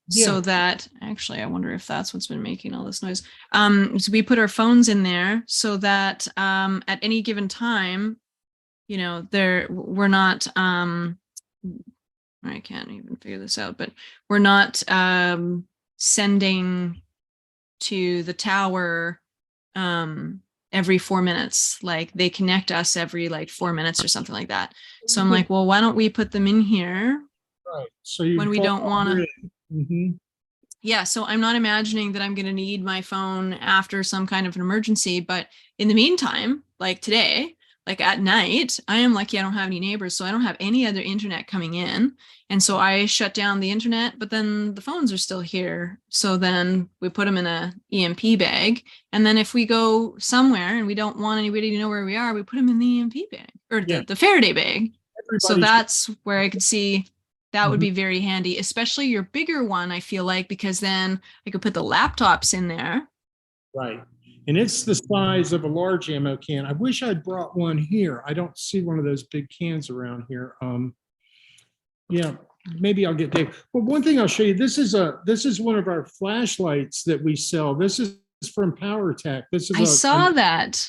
So that actually, I wonder if that's what's been making all this noise. So we put our phones in there so that at any given time, we're not I can't even figure this out, but we're not sending to the tower every 4 minutes. Like they connect us every 4 minutes or something like that. So I'm like, well, why don't we put them in here? Right. So when we don't want to. Mm-hmm. Yeah, so I'm not imagining that I'm going to need my phone after some kind of an emergency, but in the meantime, like today, like at night, I am lucky I don't have any neighbors, so I don't have any other internet coming in. And so I shut down the internet, but then the phones are still here. So then we put them in a EMP bag. And then if we go somewhere and we don't want anybody to know where we are, we put them in the EMP bag or the Faraday bag. So that's where I could see that would be very handy, especially your bigger one, I feel like, because then I could put the laptops in there. Right. And it's the size of a large ammo can. I wish I'd brought one here. I don't see one of those big cans around here. Yeah, maybe I'll get Dave. Well, one thing I'll show you, this is one of our flashlights that we sell. This is from PowerTech. I saw that.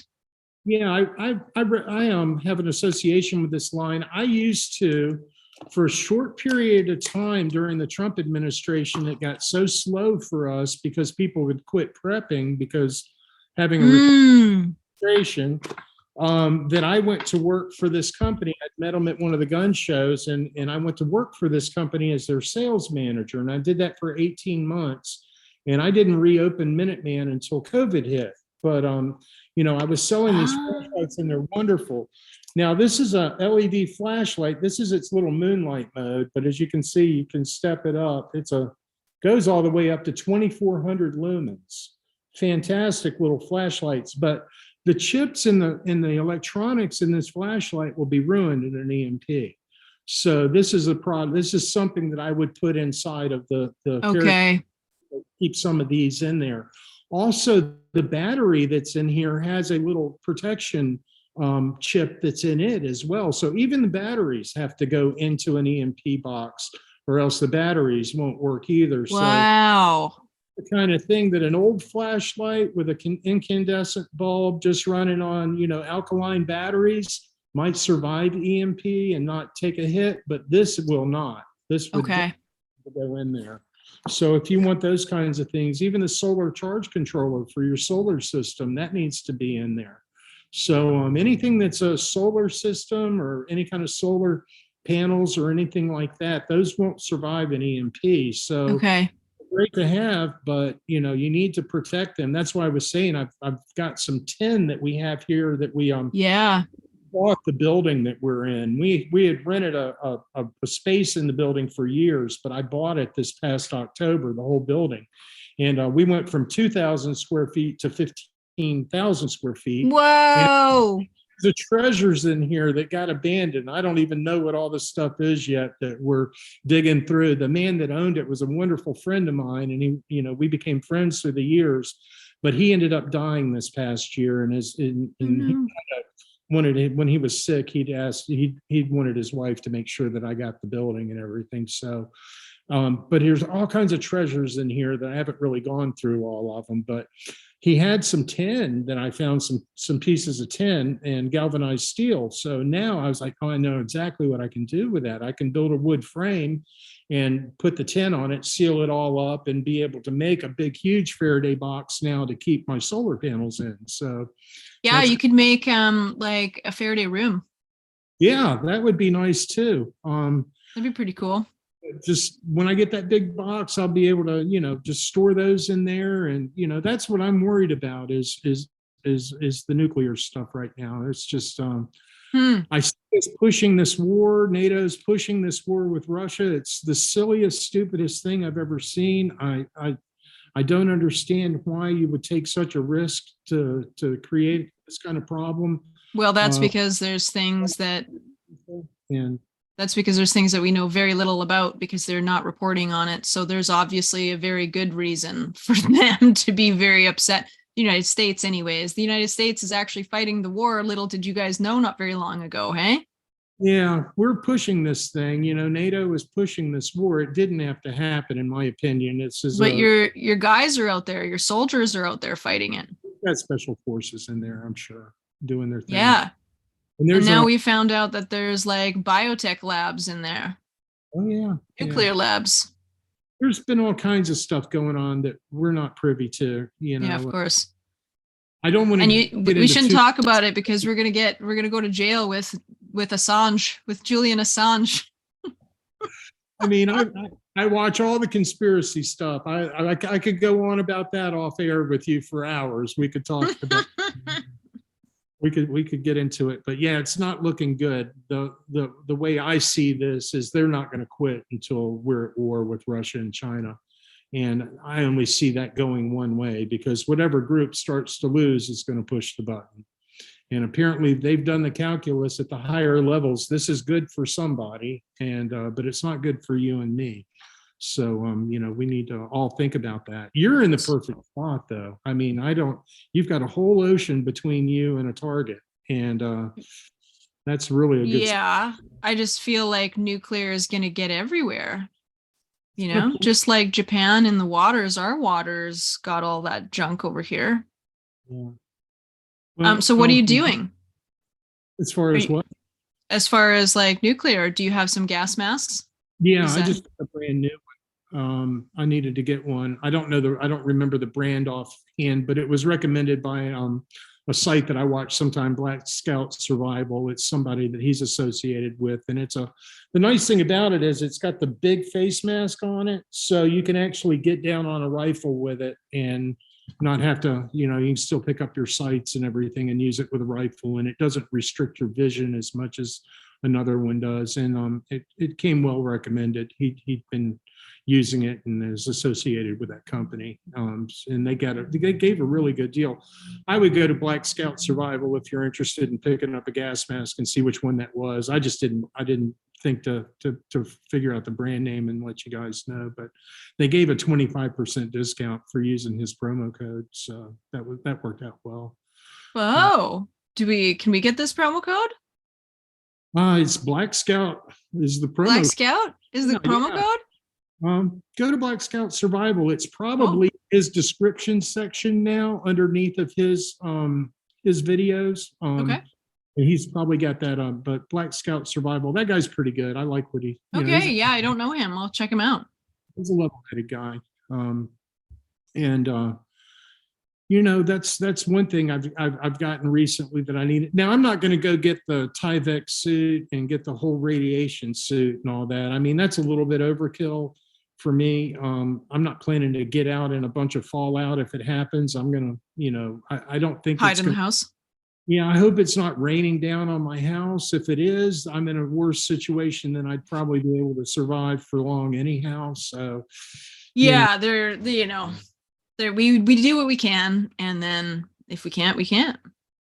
Yeah, I have an association with this line. I used to, for a short period of time during the Trump administration, it got so slow for us because people would quit prepping because having a administration, that I went to work for this company. I'd met them at one of the gun shows, and I went to work for this company as their sales manager. And I did that for 18 months. And I didn't reopen Minuteman until COVID hit. But, I was selling these flashlights and they're wonderful. Now, this is a LED flashlight. This is its little moonlight mode, but as you can see, you can step it up. Goes all the way up to 2,400 lumens. Fantastic little flashlights, but the chips in the electronics in this flashlight will be ruined in an EMP. So this is a product. This is something that I would put inside of the okay. Keep some of these in there. Also, the battery that's in here has a little protection chip that's in it as well. So even the batteries have to go into an EMP box, or else the batteries won't work either. Wow. So the kind of thing that an old flashlight with an incandescent bulb just running on, alkaline batteries might survive EMP and not take a hit, but this will not. This would go in there. So if you want those kinds of things, even the solar charge controller for your solar system, that needs to be in there. So anything that's a solar system or any kind of solar panels or anything like that, those won't survive an EMP. So great to have, but you need to protect them. That's why I was saying I've got some tin that we have here that we bought the building that we're in. We had rented a space in the building for years, but I bought it this past October, the whole building. And we went from 2,000 square feet to 15,000 square feet. Whoa. And the treasures in here that got abandoned. I don't even know what all this stuff is yet that we're digging through. The man that owned it was a wonderful friend of mine, and we became friends through the years, but he ended up dying this past year, and he had when he was sick, he'd wanted his wife to make sure that I got the building and everything. So, but there's all kinds of treasures in here that I haven't really gone through all of them, but he had some tin that I found some pieces of tin and galvanized steel. So now I was like, oh, I know exactly what I can do with that. I can build a wood frame and put the tin on it, seal it all up, and be able to make a big, huge Faraday box now to keep my solar panels in. So Yeah, you could make like a Faraday room. yeah, that would be nice too. That'd be pretty cool. Just when I get that big box, I'll be able to, just store those in there. And, that's what I'm worried about is the nuclear stuff right now. It's just, I see it's pushing this war. NATO's pushing this war with Russia. It's the silliest, stupidest thing I've ever seen. I don't understand why you would take such a risk to create this kind of problem. Well, that's because there's things that and that's because there's things that we know very little about because they're not reporting on it. So there's obviously a very good reason for them to be very upset. The United States, anyways. The United States is actually fighting the war. Little did you guys know not very long ago, hey? Yeah, we're pushing this thing. NATO is pushing this war. It didn't have to happen, in my opinion. But your guys are out there. Your soldiers are out there fighting it. Got special forces in there, I'm sure, doing their thing. Yeah. And now we found out that there's like biotech labs in there. Oh, yeah. Nuclear labs. There's been all kinds of stuff going on that we're not privy to, Yeah, of course. I don't want to. And we shouldn't talk about it because we're gonna go to jail with Assange, with Julian Assange. I mean, I watch all the conspiracy stuff. I could go on about that off air with you for hours. We could talk about. We could get into it, but yeah, it's not looking good. The way I see this is they're not going to quit until we're at war with Russia and China. And I only see that going one way, because whatever group starts to lose is going to push the button. And apparently they've done the calculus at the higher levels. This is good for somebody, but it's not good for you and me. So, we need to all think about that. You're in the perfect spot, though. I mean, you've got a whole ocean between you and a target. And that's really a good. Yeah, I just feel like nuclear is going to get everywhere. Just like Japan in the waters, our waters got all that junk over here. Yeah. Well, so what are you doing? As far as what? As far as like nuclear, do you have some gas masks? Yeah, I just got a brand new one. I needed to get one. I don't remember the brand offhand, but it was recommended by a site that I watch sometime, Black Scout Survival. It's somebody that he's associated with. And the nice thing about it is it's got the big face mask on it. So you can actually get down on a rifle with it and not have to, you can still pick up your sights and everything and use it with a rifle. And it doesn't restrict your vision as much as another one does. And it came well recommended. He'd been using it and is associated with that company. And they gave a really good deal. I would go to Black Scout Survival if you're interested in picking up a gas mask and see which one that was. I didn't think to figure out the brand name and let you guys know, but they gave a 25% discount for using his promo code. So that worked out well. Whoa. Can we get this promo code? It's Black Scout is the promo. Black Scout is the promo code? Go to Black Scout Survival. It's probably his description section now underneath of his videos. Okay. And he's probably got that on, but Black Scout Survival, that guy's pretty good. I like what he. Okay, yeah, I don't know him. I'll check him out. He's a level-headed guy, that's one thing I've gotten recently that I needed. Now I'm not going to go get the Tyvek suit and get the whole radiation suit and all that. I mean, that's a little bit overkill for me. I'm not planning to get out in a bunch of fallout if it happens. I'm gonna, I don't think hide in the house. Yeah, I hope it's not raining down on my house. If it is, I'm in a worse situation than I'd probably be able to survive for long anyhow. So yeah, we do what we can, and then if we can't, we can't.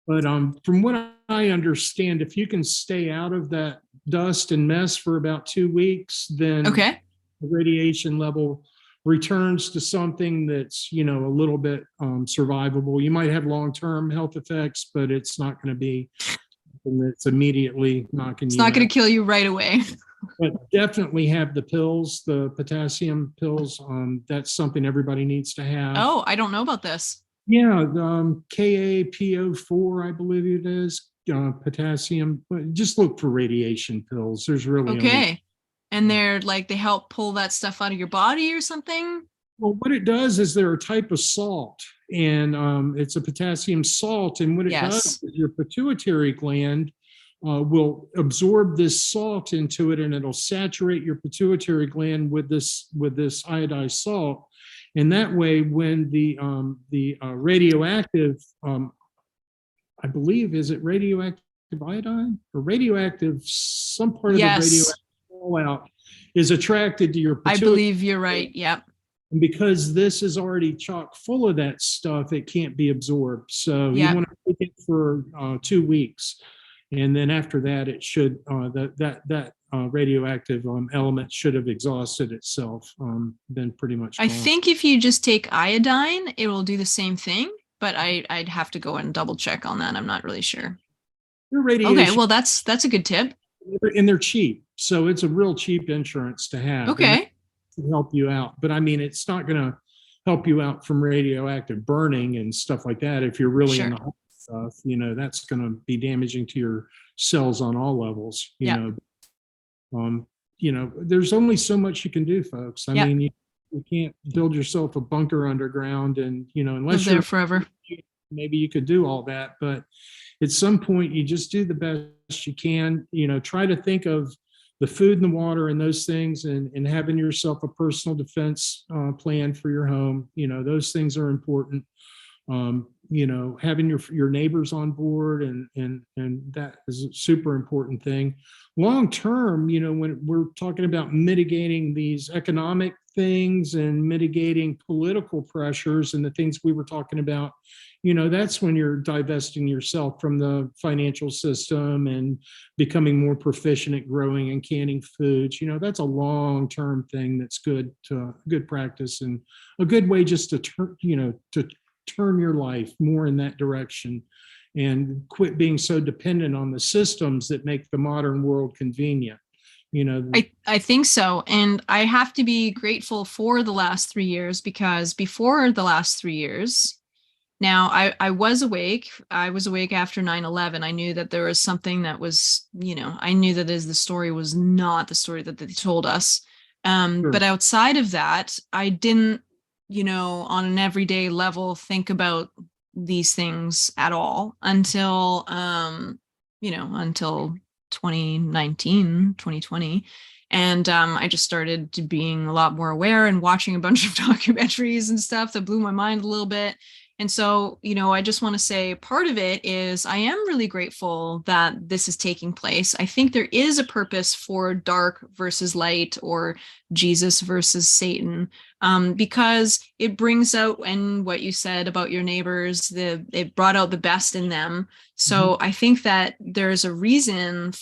But from what I understand, if you can stay out of that dust and mess for about 2 weeks, then the radiation level returns to something that's, a little bit survivable. You might have long-term health effects, but it's not going to be something that's immediately knocking It's you not going out. to kill you right away. But definitely have the pills, the potassium pills. That's something everybody needs to have. Oh, I don't know about this. Yeah, KAPO4, I believe it is, potassium. But just look for radiation pills. There's really only. Okay. And they're like, they help pull that stuff out of your body or something? Well, what it does is they're a type of salt, and it's a potassium salt. And what it does Yes. is your pituitary gland will absorb this salt into it, and it'll saturate your pituitary gland with this iodized salt. And that way, when the radioactive, I believe, is it radioactive iodine or radioactive, some part of the Yes. radioactive fallout is attracted to your I pituitary. believe you're right. Yep. And because this is already chock full of that stuff, it can't be absorbed. So you Yep. want to take it for 2 weeks. And then after that, it should, that radioactive element should have exhausted itself, been pretty much I gone. think if you just take iodine, it will do the same thing, but I'd have to go and double check on that. I'm not really sure. Your radiation, Okay, well that's a good tip. and they're cheap. So it's a real cheap insurance to have. And Okay. that can help you out. But I mean, it's not going to help you out from radioactive burning and stuff like that. If you're really in Sure. the hot stuff, that's going to be damaging to your cells on all levels. Yeah. There's only so much you can do, folks. I Yeah. mean, you can't build yourself a bunker underground, and Live unless there you're forever. maybe you could do all that, but at some point you just do the best you can. Try to think of the food and the water and those things, and having yourself a personal defense plan for your home. Those things are important. Having your neighbors on board, and that is a super important thing. Long term, when we're talking about mitigating these economic things and mitigating political pressures and the things we were talking about, that's when you're divesting yourself from the financial system and becoming more proficient at growing and canning foods. That's a long-term thing that's good practice, and a good way just to turn your life more in that direction and quit being so dependent on the systems that make the modern world convenient. I think so. And I have to be grateful for the last 3 years, because before the last 3 years, now I was awake. I was awake after 9/11. I knew that there was something that was, I knew that the story was not the story that they told us. Sure. But outside of that, I didn't, on an everyday level, think about these things at all until, until 2019, 2020. And I just started to being a lot more aware and watching a bunch of documentaries and stuff that blew my mind a little bit. And so, I just want to say part of it is I am really grateful that this is taking place. I think there is a purpose for dark versus light, or Jesus versus Satan, because it brings out, and what you said about your neighbors, it brought out the best in them. So I think that there's a reason.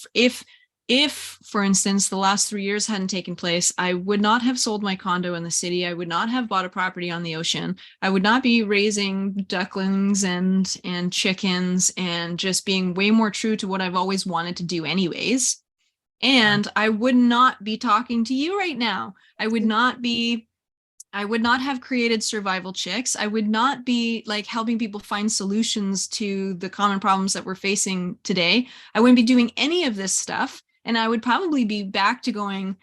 If, for instance, the last 3 years hadn't taken place, I would not have sold my condo in the city. I would not have bought a property on the ocean. I would not be raising ducklings and chickens and just being way more true to what I've always wanted to do anyways. And I would not be talking to you right now. I would not have created Survival Chicks. I would not be like helping people find solutions to the common problems that we're facing today. I wouldn't be doing any of this stuff. And I would probably be back to going,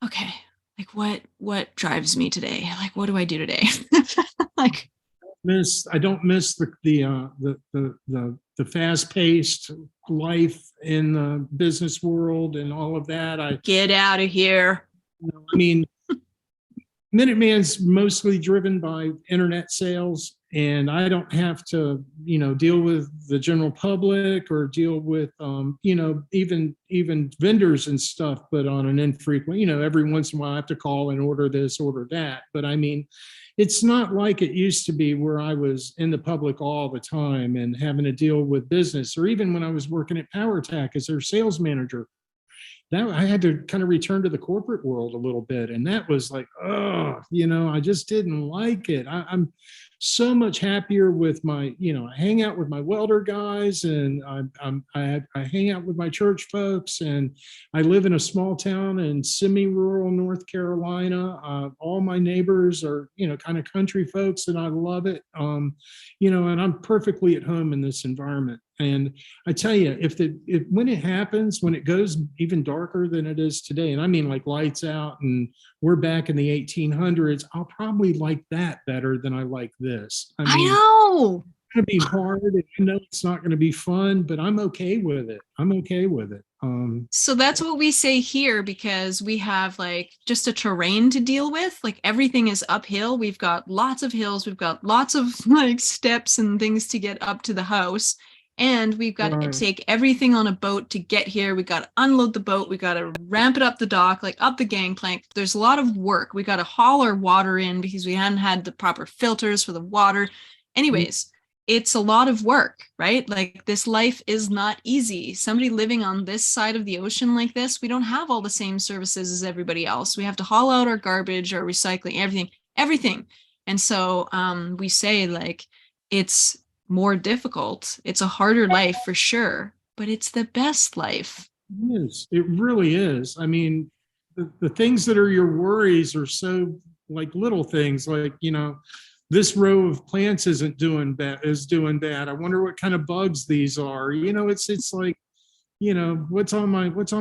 okay, like what drives me today? Like, what do I do today? Like, I don't miss the fast-paced life in the business world and all of that. Get out of here. I mean, Minuteman's mostly driven by internet sales, and I don't have to, deal with the general public or deal with, even vendors and stuff, but on an infrequent, every once in a while I have to call and order this, order that. But I mean, it's not like it used to be where I was in the public all the time and having to deal with business, or even when I was working at PowerTac as their sales manager. that I had to kind of return to the corporate world a little bit. And that was like, oh, I just didn't like it. I'm so much happier with my, I hang out with my welder guys, and I hang out with my church folks, and I live in a small town in semi-rural North Carolina. All my neighbors are, kind of country folks, and I love it. And I'm perfectly at home in this environment. And I tell you, when it happens, when it goes even darker than it is today, and I mean like lights out and we're back in the 1800s, I'll probably like that better than I like this. I I mean, know. it's going to be hard, and I know it's not going to be fun, but I'm okay with it. I'm okay with it. So that's what we say here, because we have like just a terrain to deal with. Like everything is uphill. We've got lots of hills. We've got lots of like steps and things to get up to the house. And we've got to Right. take everything on a boat to get here. We got to unload the boat. We got to ramp it up the dock, like up the gangplank. There's a lot of work. We got to haul our water in because we hadn't had the proper filters for the water. Anyways, it's a lot of work, right? Like this life is not easy. Somebody living on this side of the ocean like this, we don't have all the same services as everybody else. We have to haul out our garbage, our recycling, everything. And so we say like it's more difficult. It's a harder life for sure, but it's the best life. It is. It really is. I mean, the things that are your worries are so like little things, like, this row of plants isn't doing bad, is doing bad. I wonder what kind of bugs these are. It's like, what's on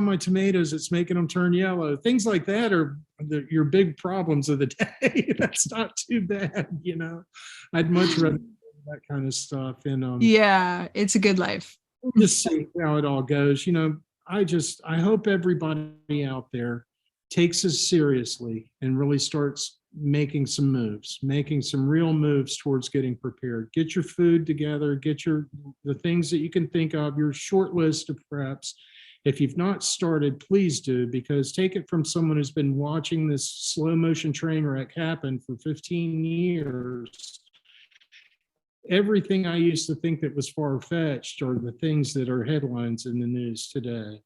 my tomatoes that's making them turn yellow. Things like that are your big problems of the day. That's not too bad. I'd much rather that kind of stuff. And Yeah, it's a good life. just see how it all goes. I hope everybody out there takes us seriously and really starts making some real moves towards getting prepared. Get your food together, get the things that you can think of, your short list of preps. If you've not started, please do, because take it from someone who's been watching this slow motion train wreck happen for 15 years. Everything I used to think that was far-fetched are the things that are headlines in the news today.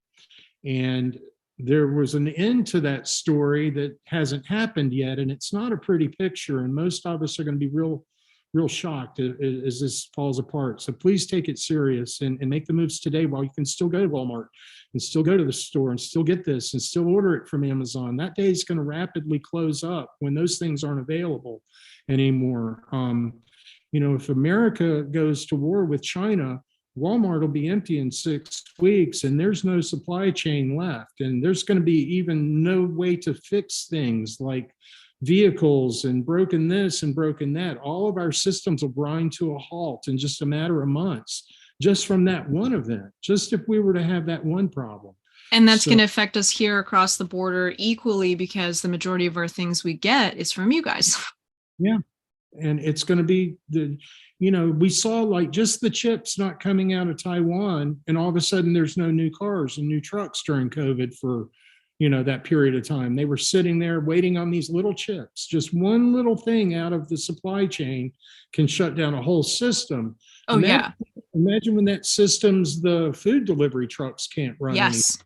And there was an end to that story that hasn't happened yet, and it's not a pretty picture, and most of us are going to be real shocked as this falls apart. So please take it serious and make the moves today while you can still go to Walmart and still go to the store and still get this and still order it from Amazon. That day is going to rapidly close up when those things aren't available anymore. If America goes to war with China, Walmart will be empty in 6 weeks, and there's no supply chain left. And there's going to be even no way to fix things like vehicles and broken this and broken that. All of our systems will grind to a halt in just a matter of months, just from that one event, just if we were to have that one problem. And that's going to affect us here across the border equally, because the majority of our things we get is from you guys. Yeah. And it's going to be we saw like just the chips not coming out of Taiwan, and all of a sudden there's no new cars and new trucks during COVID for, that period of time. They were sitting there waiting on these little chips. Just one little thing out of the supply chain can shut down a whole system. Oh, yeah. Imagine when that system's the food delivery trucks can't run. Yes.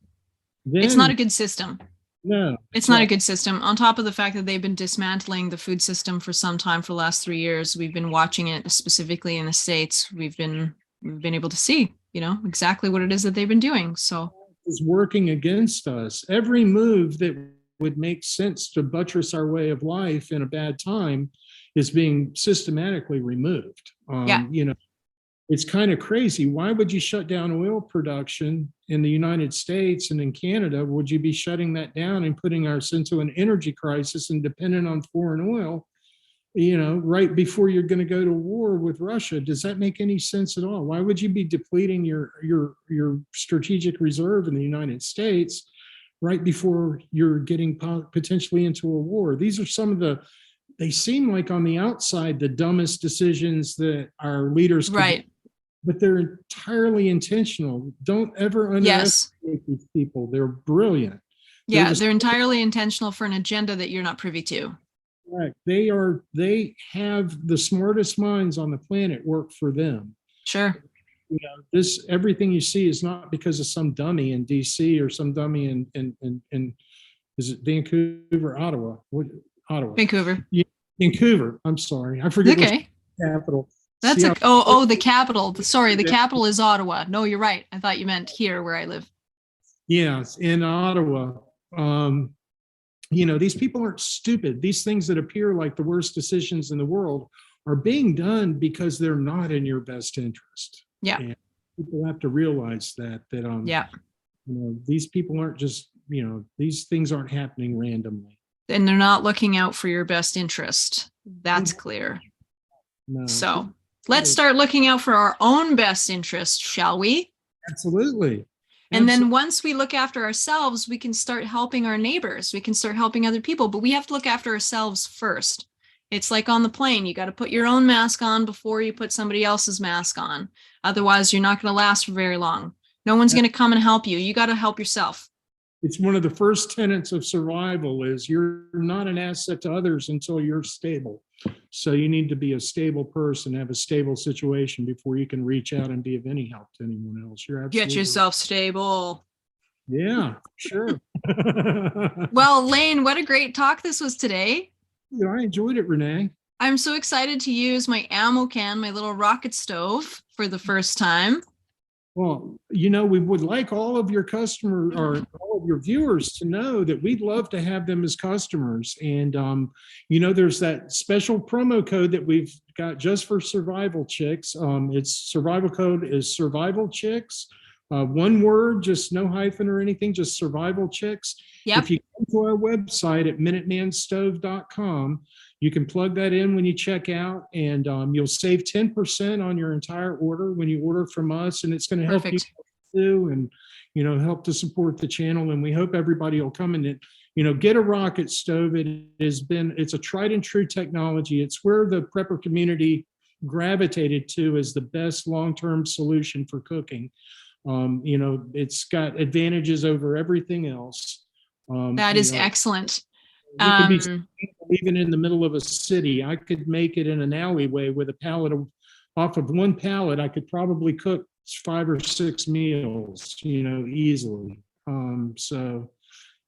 Then, it's not a good system. No. It's not a good system. On top of the fact that they've been dismantling the food system for some time, for the last 3 years, we've been watching it specifically in the States. We've been able to see, exactly what it is that they've been doing. So is working against us. Every move that would make sense to buttress our way of life in a bad time is being systematically removed. It's kind of crazy. Why would you shut down oil production in the United States and in Canada? Would you be shutting that down and putting us into an energy crisis and dependent on foreign oil, right before you're going to go to war with Russia? Does that make any sense at all? Why would you be depleting your strategic reserve in the United States right before you're getting potentially into a war? These are they seem like on the outside, the dumbest decisions that our leaders could right. But they're entirely intentional. Don't ever underestimate these people. They're brilliant. Yeah, they're entirely intentional for an agenda that you're not privy to. Right. They have the smartest minds on the planet work for them. Sure. This everything you see is not because of some dummy in DC or some dummy in is it Vancouver, Ottawa? Ottawa. Vancouver. Yeah, Vancouver. I'm sorry. I forget which Okay. capital. That's See the capital. Sorry, the capital is Ottawa. No, you're right. I thought you meant here where I live. Yes, in Ottawa. Um, these people aren't stupid. These things that appear like the worst decisions in the world are being done because they're not in your best interest. Yeah. And people have to realize that Yeah. these people aren't just, these things aren't happening randomly. And they're not looking out for your best interest. That's clear. No. So let's start looking out for our own best interest, shall we? Absolutely. And then once we look after ourselves, we can start helping our neighbors. We can start helping other people, but we have to look after ourselves first. It's like on the plane. You got to put your own mask on before you put somebody else's mask on. Otherwise, you're not going to last for very long. No one's going to come and help you. You got to help yourself. It's one of the first tenets of survival is you're not an asset to others until you're stable. So you need to be a stable person, have a stable situation before you can reach out and be of any help to anyone else. You're absolutely Get yourself stable. Yeah, sure. Well, Lane, what a great talk this was today. Yeah, I enjoyed it, Renee. I'm so excited to use my ammo can, my little rocket stove for the first time. Well, we would like all of your customers or all of your viewers to know that we'd love to have them as customers. And, there's that special promo code that we've got just for Survival Chicks. Its survival code is Survival Chicks. One word, just no hyphen or anything, just Survival Chicks. Yep. If you go to our website at minutemanstove.com, you can plug that in when you check out, and you'll save 10% on your entire order when you order from us, and it's going to help you too, and help to support the channel. And we hope everybody will come and get a rocket stove. It's a tried and true technology. It's where the prepper community gravitated to as the best long-term solution for cooking. It's got advantages over everything else. That is excellent. You could be even in the middle of a city. I could make it in an alleyway with a pallet off of one pallet. I could probably cook 5 or 6 meals, easily. So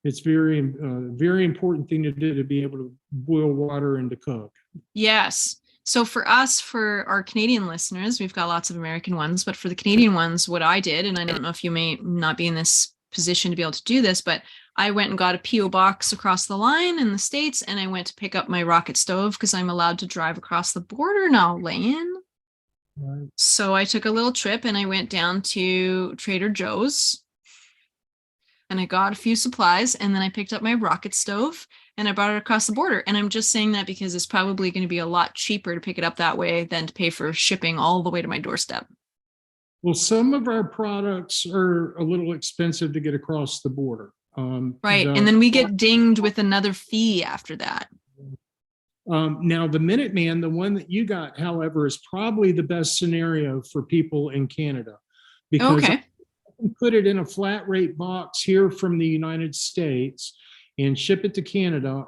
it's very important thing to do, to be able to boil water and to cook. Yes. So for our Canadian listeners, we've got lots of American ones, but for the Canadian ones, what I did, and I don't know if you may not be in this position to be able to do this, but I went and got a P.O. box across the line in the States, and I went to pick up my rocket stove because I'm allowed to drive across the border now, Lane. Right. So I took a little trip and I went down to Trader Joe's and I got a few supplies, and then I picked up my rocket stove and I brought it across the border. And I'm just saying that because it's probably going to be a lot cheaper to pick it up that way than to pay for shipping all the way to my doorstep. Well, some of our products are a little expensive to get across the border. Right. And then we get dinged with another fee after that. Now, the Minuteman, the one that you got, however, is probably the best scenario for people in Canada. Because I can put it in a flat rate box here from the United States and ship it to Canada.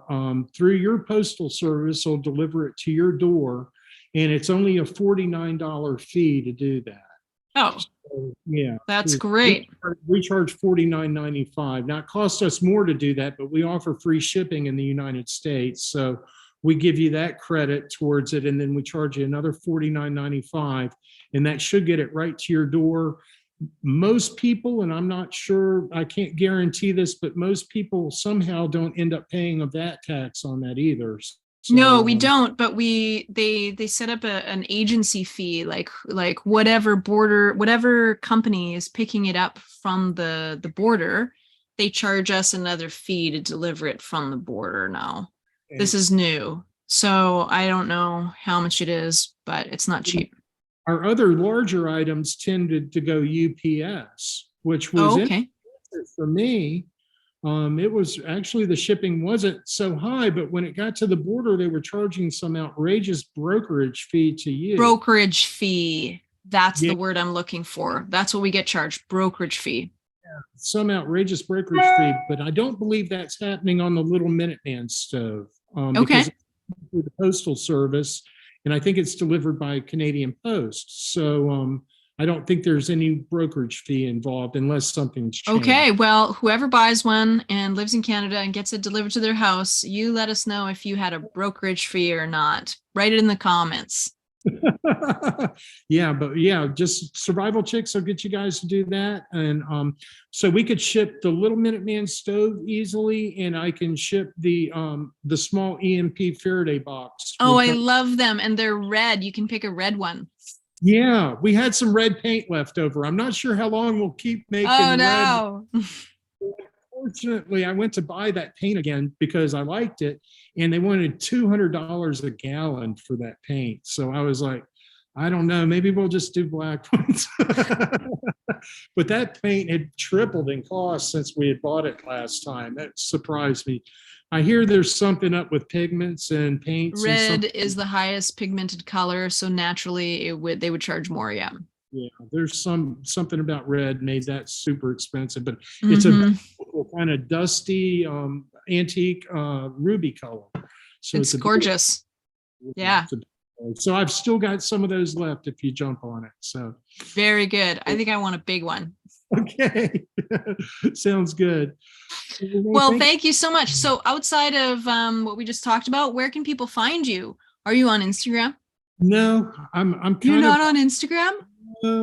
Through your postal service, will deliver it to your door. And it's only a $49 fee to do that. Oh, so, yeah, that's great. We charge $49.95. Now, it costs us more to do that, but we offer free shipping in the United States. So we give you that credit towards it, and then we charge you another $49.95, and that should get it right to your door. Most people, and I'm not sure, I can't guarantee this, but most people somehow don't end up paying a VAT tax on that either. So, no, we don't, but they set up an agency fee, like whatever company is picking it up from the border, they charge us another fee to deliver it from the border now. Okay. This is new. So I don't know how much it is, but it's not cheap. Our other larger items tended to go UPS, which was interesting for me. It was actually, the shipping wasn't so high, but when it got to the border, they were charging some outrageous brokerage fee to you. Brokerage fee. That's the word I'm looking for. That's what we get charged. Brokerage fee. Yeah, some outrageous brokerage fee, but I don't believe that's happening on the little Minuteman stove. Because it's through the postal service, and I think it's delivered by Canadian Post. So I don't think there's any brokerage fee involved unless something's changed. Okay, well, whoever buys one and lives in Canada and gets it delivered to their house, you let us know if you had a brokerage fee or not. Write it in the comments. Yeah, but yeah, just Survival Chicks will get you guys to do that. And so we could ship the little Minuteman stove easily, and I can ship the small EMP Faraday box. Oh, I love them. And they're red. You can pick a red one. Yeah, we had some red paint left over. I'm not sure how long we'll keep making Oh, red. no. Fortunately, I went to buy that paint again because I liked it, and they wanted $200 a gallon for that paint. So I was like, I don't know, maybe we'll just do black ones. But that paint had tripled in cost since we had bought it last time. That surprised me. I hear there's something up with pigments and paints. Red is the highest pigmented color, so naturally they would charge more. Yeah. Yeah, there's something about red made that super expensive, but it's a kind of dusty antique ruby color. So it's gorgeous. Yeah. So I've still got some of those left if you jump on it. So very good. I think I want a big one. Okay. Sounds good. Well, thank you so much. So outside of what we just talked about, where can people find you? Are you on Instagram? No, I'm You're not on Instagram?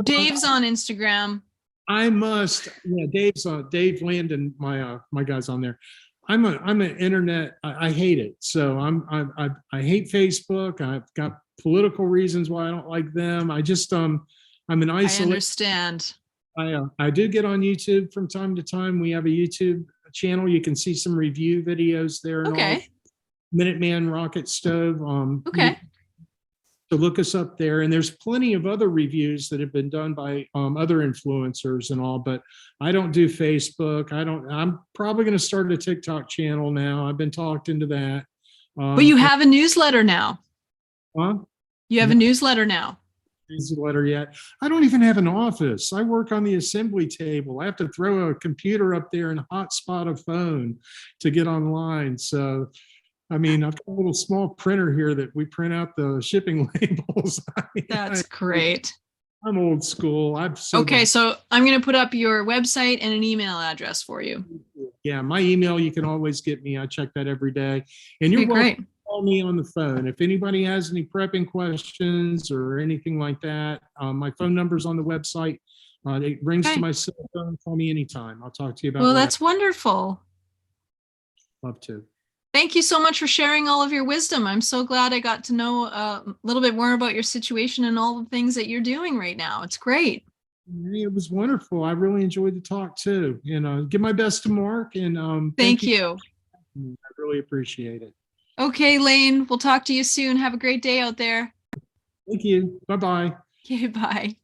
Dave's on on Instagram. I must. Yeah, Dave Landon, my guy's on there. I'm an internet. I hate it. So I hate Facebook. I've got political reasons why I don't like them. I just I'm an isolation. I understand. I do get on YouTube from time to time. We have a YouTube channel. You can see some review videos there. And okay. All. Minuteman rocket stove. Okay. So look us up there, and there's plenty of other reviews that have been done by other influencers and all, but I don't do Facebook. I'm probably going to start a TikTok channel now. I've been talked into that. But you have a newsletter now. Huh? You have a newsletter now. Newsletter yet? I don't even have an office. I work on the assembly table. I have to throw a computer up there and hotspot a phone to get online. So I mean, I've got a little small printer here that we print out the shipping labels. That's great. I'm old school. Okay, so I'm going to put up your website and an email address for you. Yeah, my email, you can always get me. I check that every day. And you're welcome to call me on the phone. If anybody has any prepping questions or anything like that, my phone number's on the website. It rings to my cell phone. Call me anytime. I'll talk to you about it. Well, that's wonderful. Love to. Thank you so much for sharing all of your wisdom. I'm so glad I got to know a little bit more about your situation and all the things that you're doing right now. It's great. It was wonderful. I really enjoyed the talk too. Give my best to Mark, and thank you. I really appreciate it. Okay, Lane, we'll talk to you soon. Have a great day out there. Thank you. Bye-bye. Okay, bye.